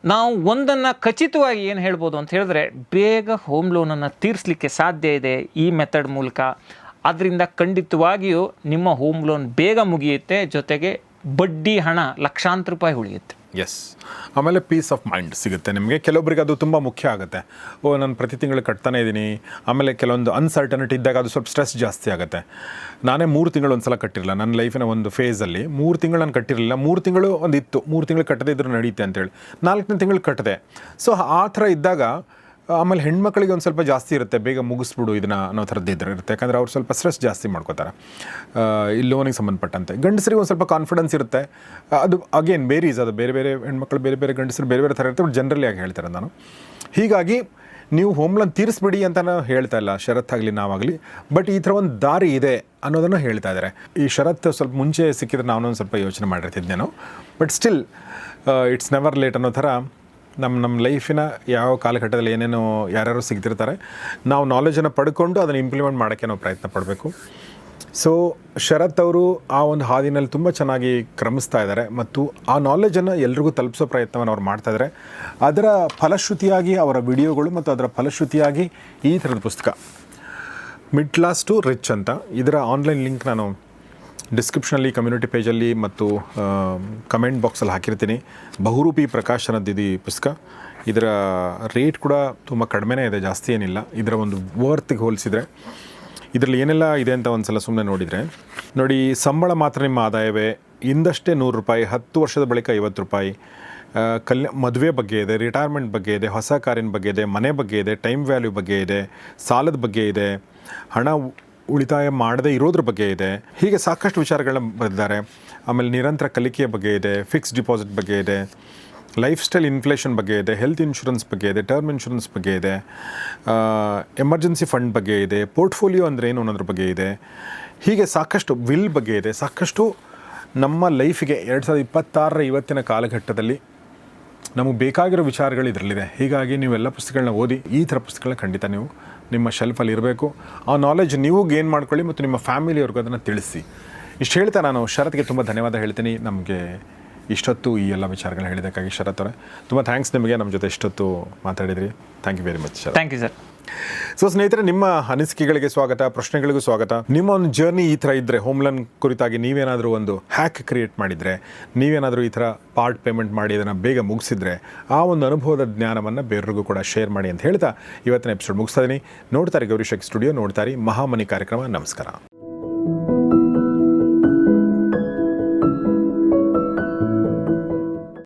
ನಾವು ಒಂದನ್ನು ಖಚಿತವಾಗಿ ಏನು ಹೇಳ್ಬೋದು ಅಂತ ಹೇಳಿದ್ರೆ, ಬೇಗ ಹೋಮ್ ಲೋನನ್ನು ತೀರಿಸಲಿಕ್ಕೆ ಸಾಧ್ಯ ಇದೆ ಈ ಮೆಥಡ್ ಮೂಲಕ. ಅದರಿಂದ ಖಂಡಿತವಾಗಿಯೂ ನಿಮ್ಮ ಹೋಮ್ ಲೋನ್ ಬೇಗ ಮುಗಿಯುತ್ತೆ, ಜೊತೆಗೆ ಬಡ್ಡಿ ಹಣ ಲಕ್ಷಾಂತರ ರೂಪಾಯಿ ಉಳಿಯುತ್ತೆ. ಎಸ್. ಆಮೇಲೆ ಪೀಸ್ ಆಫ್ ಮೈಂಡ್ ಸಿಗುತ್ತೆ ನಿಮಗೆ. ಕೆಲವೊಬ್ಬರಿಗೆ ಅದು ತುಂಬ ಮುಖ್ಯ ಆಗುತ್ತೆ. ನಾನು ಪ್ರತಿ ತಿಂಗಳು ಕಟ್ತಾನೆ ಇದ್ದೀನಿ. ಆಮೇಲೆ ಕೆಲವೊಂದು ಅನ್ಸರ್ಟನಿಟಿ ಇದ್ದಾಗ ಅದು ಸ್ವಲ್ಪ ಸ್ಟ್ರೆಸ್ ಜಾಸ್ತಿ ಆಗುತ್ತೆ. ನಾನೇ 3 ತಿಂಗಳು ಒಂದು ಸಲ ಕಟ್ಟಿರಲಿಲ್ಲ ನನ್ನ ಲೈಫಿನ ಒಂದು ಫೇಸಲ್ಲಿ. 3 ತಿಂಗಳು ನಾನು ಕಟ್ಟಿರಲಿಲ್ಲ. 3 ತಿಂಗಳು ಒಂದು ಇತ್ತು, 3 ತಿಂಗಳು ಕಟ್ಟದೇ ಇದ್ರೂ ನಡೆಯುತ್ತೆ ಅಂತೇಳಿ 4ನೇ ತಿಂಗಳು ಕಟ್ಟಿದೆ. ಸೊ ಆ ಥರ ಇದ್ದಾಗ ಆಮೇಲೆ ಹೆಣ್ಮಕ್ಳಿಗೆ ಒಂದು ಸ್ವಲ್ಪ ಜಾಸ್ತಿ ಇರುತ್ತೆ, ಬೇಗ ಮುಗಿಸ್ಬಿಡು ಇದನ್ನು ಅನ್ನೋ ಥರದ್ದು ಇರುತ್ತೆ. ಯಾಕಂದರೆ ಅವ್ರು ಸ್ವಲ್ಪ ಸ್ಟ್ರೆಸ್ ಜಾಸ್ತಿ ಮಾಡ್ಕೋತಾರೆ ಈ ಲೋನಿಗೆ ಸಂಬಂಧಪಟ್ಟಂತೆ. ಗಂಡಸರಿಗೆ ಒಂದು ಸ್ವಲ್ಪ ಕಾನ್ಫಿಡೆನ್ಸ್ ಇರುತ್ತೆ. ಅದು ಅಗೇನ್ ಬೇರೀಸ್, ಅದು ಬೇರೆ ಬೇರೆ ಹೆಣ್ಮಕ್ಳು ಬೇರೆ ಬೇರೆ ಗಂಡಸರು ಬೇರೆ ಬೇರೆ ಥರ ಇರುತ್ತೆ. ಬಟ್ ಜನರಲಿ ಆಗಿ ಹೇಳ್ತಾರೆ ನಾನು. ಹೀಗಾಗಿ ನೀವು ಹೋಮ್ ಲೋನ್ ತೀರಿಸ್ಬಿಡಿ ಅಂತ ನಾವು ಹೇಳ್ತಾ ಇಲ್ಲ, ಷರತ್ತಾಗಲಿ ನಾವಾಗಲಿ. ಬಟ್ ಈ ಥರ ಒಂದು ದಾರಿ ಇದೆ ಅನ್ನೋದನ್ನು ಹೇಳ್ತಾ ಇದ್ದಾರೆ. ಈ ಷರತ್ತು ಸ್ವಲ್ಪ ಮುಂಚೆ ಸಿಕ್ಕಿದ್ರೆ ನಾನೊಂದು ಸ್ವಲ್ಪ ಯೋಚನೆ ಮಾಡಿರ್ತಿದ್ದೇನೋ. But still it's never late ಅನ್ನೋ ಥರ ನಮ್ಮ ಲೈಫಿನ ಯಾವ ಕಾಲಘಟ್ಟದಲ್ಲಿ ಏನೇನೋ ಯಾರ್ಯಾರು ಸಿಗ್ತಿರ್ತಾರೆ, ನಾವು ನಾಲೆಜನ್ನು ಪಡ್ಕೊಂಡು ಅದನ್ನು ಇಂಪ್ಲಿಮೆಂಟ್ ಮಾಡೋಕ್ಕೆ ನಾವು ಪ್ರಯತ್ನ ಪಡಬೇಕು. ಸೊ ಶರತ್ ಅವರು ಆ ಒಂದು ಹಾದಿನಲ್ಲಿ ತುಂಬ ಚೆನ್ನಾಗಿ ಕ್ರಮಿಸ್ತಾ ಇದ್ದಾರೆ ಮತ್ತು ಆ ನಾಲೆಜನ್ನು ಎಲ್ರಿಗೂ ತಲುಪಿಸೋ ಪ್ರಯತ್ನವನ್ನು ಅವ್ರು ಮಾಡ್ತಾ ಇದ್ದಾರೆ. ಅದರ ಫಲಶ್ರುತಿಯಾಗಿ ಅವರ ವಿಡಿಯೋಗಳು ಮತ್ತು ಅದರ ಫಲಶ್ರುತಿಯಾಗಿ ಈ ಥರದ ಪುಸ್ತಕ ಮಿಡ್ ಕ್ಲಾಸ್ ಟು ರಿಚ್ ಅಂತ, ಇದರ ಆನ್ಲೈನ್ ಲಿಂಕ್ ನಾನು ಡಿಸ್ಕ್ರಿಪ್ಷನಲ್ಲಿ, ಕಮ್ಯುನಿಟಿ ಪೇಜಲ್ಲಿ ಮತ್ತು ಕಮೆಂಟ್ ಬಾಕ್ಸಲ್ಲಿ ಹಾಕಿರ್ತೀನಿ. ಬಹುರೂಪಿ ಪ್ರಕಾಶನದಿದೆ ಈ ಪುಸ್ತಕ. ಇದರ ರೇಟ್ ಕೂಡ ತುಂಬ ಕಡಿಮೆನೇ ಇದೆ, ಜಾಸ್ತಿ ಏನಿಲ್ಲ. ಇದರ ಒಂದು ವರ್ತ್ಗೆ ಹೋಲಿಸಿದರೆ ಇದರಲ್ಲಿ ಏನೆಲ್ಲ ಇದೆ ಅಂತ ಒಂದು ಸಲ ಸುಮ್ಮನೆ ನೋಡಿದರೆ ನೋಡಿ, ಸಂಬಳ ಮಾತ್ರ ನಿಮ್ಮ ಆದಾಯವೇ, ಇಂದಷ್ಟೇ ₹100, 10 ವರ್ಷದ ಬಳಿಕ ₹50, ಮದುವೆ ಬಗ್ಗೆ ಇದೆ, ರಿಟೈರ್ಮೆಂಟ್ ಬಗ್ಗೆ ಇದೆ, ಹೊಸ ಕಾರಿನ ಬಗ್ಗೆ ಇದೆ, ಮನೆ ಬಗ್ಗೆ ಇದೆ, ಟೈಮ್ ವ್ಯಾಲ್ಯೂ ಬಗ್ಗೆ ಇದೆ, ಸಾಲದ ಬಗ್ಗೆ ಇದೆ, ಹಣ ಉಳಿತಾಯ ಮಾಡದೇ ಇರೋದ್ರ ಬಗ್ಗೆ ಇದೆ. ಹೀಗೆ ಸಾಕಷ್ಟು ವಿಚಾರಗಳನ್ನ ಬರೆದಿದ್ದಾರೆ. ಆಮೇಲೆ ನಿರಂತರ ಕಲಿಕೆಯ ಬಗ್ಗೆ ಇದೆ, ಫಿಕ್ಸ್ಡ್ ಡಿಪಾಸಿಟ್ ಬಗ್ಗೆ ಇದೆ, ಲೈಫ್ ಸ್ಟೈಲ್ ಇನ್ಫ್ಲೇಷನ್ ಬಗ್ಗೆ ಇದೆ, ಹೆಲ್ತ್ ಇನ್ಶೂರೆನ್ಸ್ ಬಗ್ಗೆ ಇದೆ, ಟರ್ಮ್ ಇನ್ಶೂರೆನ್ಸ್ ಬಗ್ಗೆ ಇದೆ, ಎಮರ್ಜೆನ್ಸಿ ಫಂಡ್ ಬಗ್ಗೆ ಇದೆ, ಪೋರ್ಟ್ಫೋಲಿಯೋ ಅಂದರೆ ಏನು ಅನ್ನೋದ್ರ ಬಗ್ಗೆ ಇದೆ. ಹೀಗೆ ಸಾಕಷ್ಟು ವಿಲ್ ಬಗ್ಗೆ ಇದೆ. ಸಾಕಷ್ಟು ನಮ್ಮ ಲೈಫಿಗೆ 2026 ಇವತ್ತಿನ ಕಾಲಘಟ್ಟದಲ್ಲಿ ನಮಗೆ ಬೇಕಾಗಿರೋ ವಿಚಾರಗಳು ಇದರಲ್ಲಿದೆ. ಹೀಗಾಗಿ ನೀವೆಲ್ಲ ಪುಸ್ತಕಗಳನ್ನ ಓದಿ. ಈ ಥರ ಪುಸ್ತಕಗಳನ್ನ ಖಂಡಿತ ನೀವು ನಿಮ್ಮ ಶೆಲ್ಫಲ್ಲಿ ಇರಬೇಕು. ಆ ನಾಲೆಜ್ ನೀವು ಗೇನ್ ಮಾಡ್ಕೊಳ್ಳಿ ಮತ್ತು ನಿಮ್ಮ ಫ್ಯಾಮಿಲಿಯವ್ರಿಗೂ ಅದನ್ನು ತಿಳಿಸಿ. ಇಷ್ಟು ಹೇಳ್ತಾ ನಾನು ಶರತ್ಗೆ ತುಂಬ ಧನ್ಯವಾದ ಹೇಳ್ತೀನಿ. ನಮಗೆ ಇಷ್ಟೊತ್ತು ಈ ಎಲ್ಲ ವಿಚಾರಗಳು ಹೇಳಿದ್ದಕ್ಕಾಗಿ ಶರತ್ ಅವರೇ ತುಂಬ ಥ್ಯಾಂಕ್ಸ್. ನಿಮಗೆ ನಮ್ಮ ಜೊತೆ ಇಷ್ಟೊತ್ತು ಮಾತಾಡಿದ್ರಿ. Thank you very much Sharath. Thank you sir. So ಸ್ನೇಹಿತರೆ, ನಿಮ್ಮ ಅನಿಸಿಕೆಗಳಿಗೆ ಸ್ವಾಗತ, ಪ್ರಶ್ನೆಗಳಿಗೂ ಸ್ವಾಗತ. ನಿಮ್ಮ ಒಂದು ಜರ್ನಿ ಈ ಥರ ಇದ್ದರೆ, ಹೋಮ್ ಲೋನ್ ಕುರಿತಾಗಿ ನೀವೇನಾದರೂ ಒಂದು ಹ್ಯಾಕ್ ಕ್ರಿಯೇಟ್ ಮಾಡಿದರೆ, ನೀವೇನಾದರೂ ಈ ಥರ ಪಾರ್ಟ್ ಪೇಮೆಂಟ್ ಮಾಡಿ ಅದನ್ನು ಬೇಗ ಮುಗಿಸಿದ್ರೆ, ಆ ಒಂದು ಅನುಭವದ ಜ್ಞಾನವನ್ನು ಬೇರೆಯವ್ರಿಗೂ ಕೂಡ ಶೇರ್ ಮಾಡಿ ಅಂತ ಹೇಳ್ತಾ ಇವತ್ತಿನ ಎಪಿಸೋಡ್ ಮುಗಿಸ್ತಾ ಇದ್ದೀನಿ. ನೋಡ್ತಾರೆ ಗೌರಿ ಶೆಕ್ ಸ್ಟುಡಿಯೋ, ನೋಡ್ತಾರೆ ಮಹಾಮನಿ ಕಾರ್ಯಕ್ರಮ. ನಮಸ್ಕಾರ.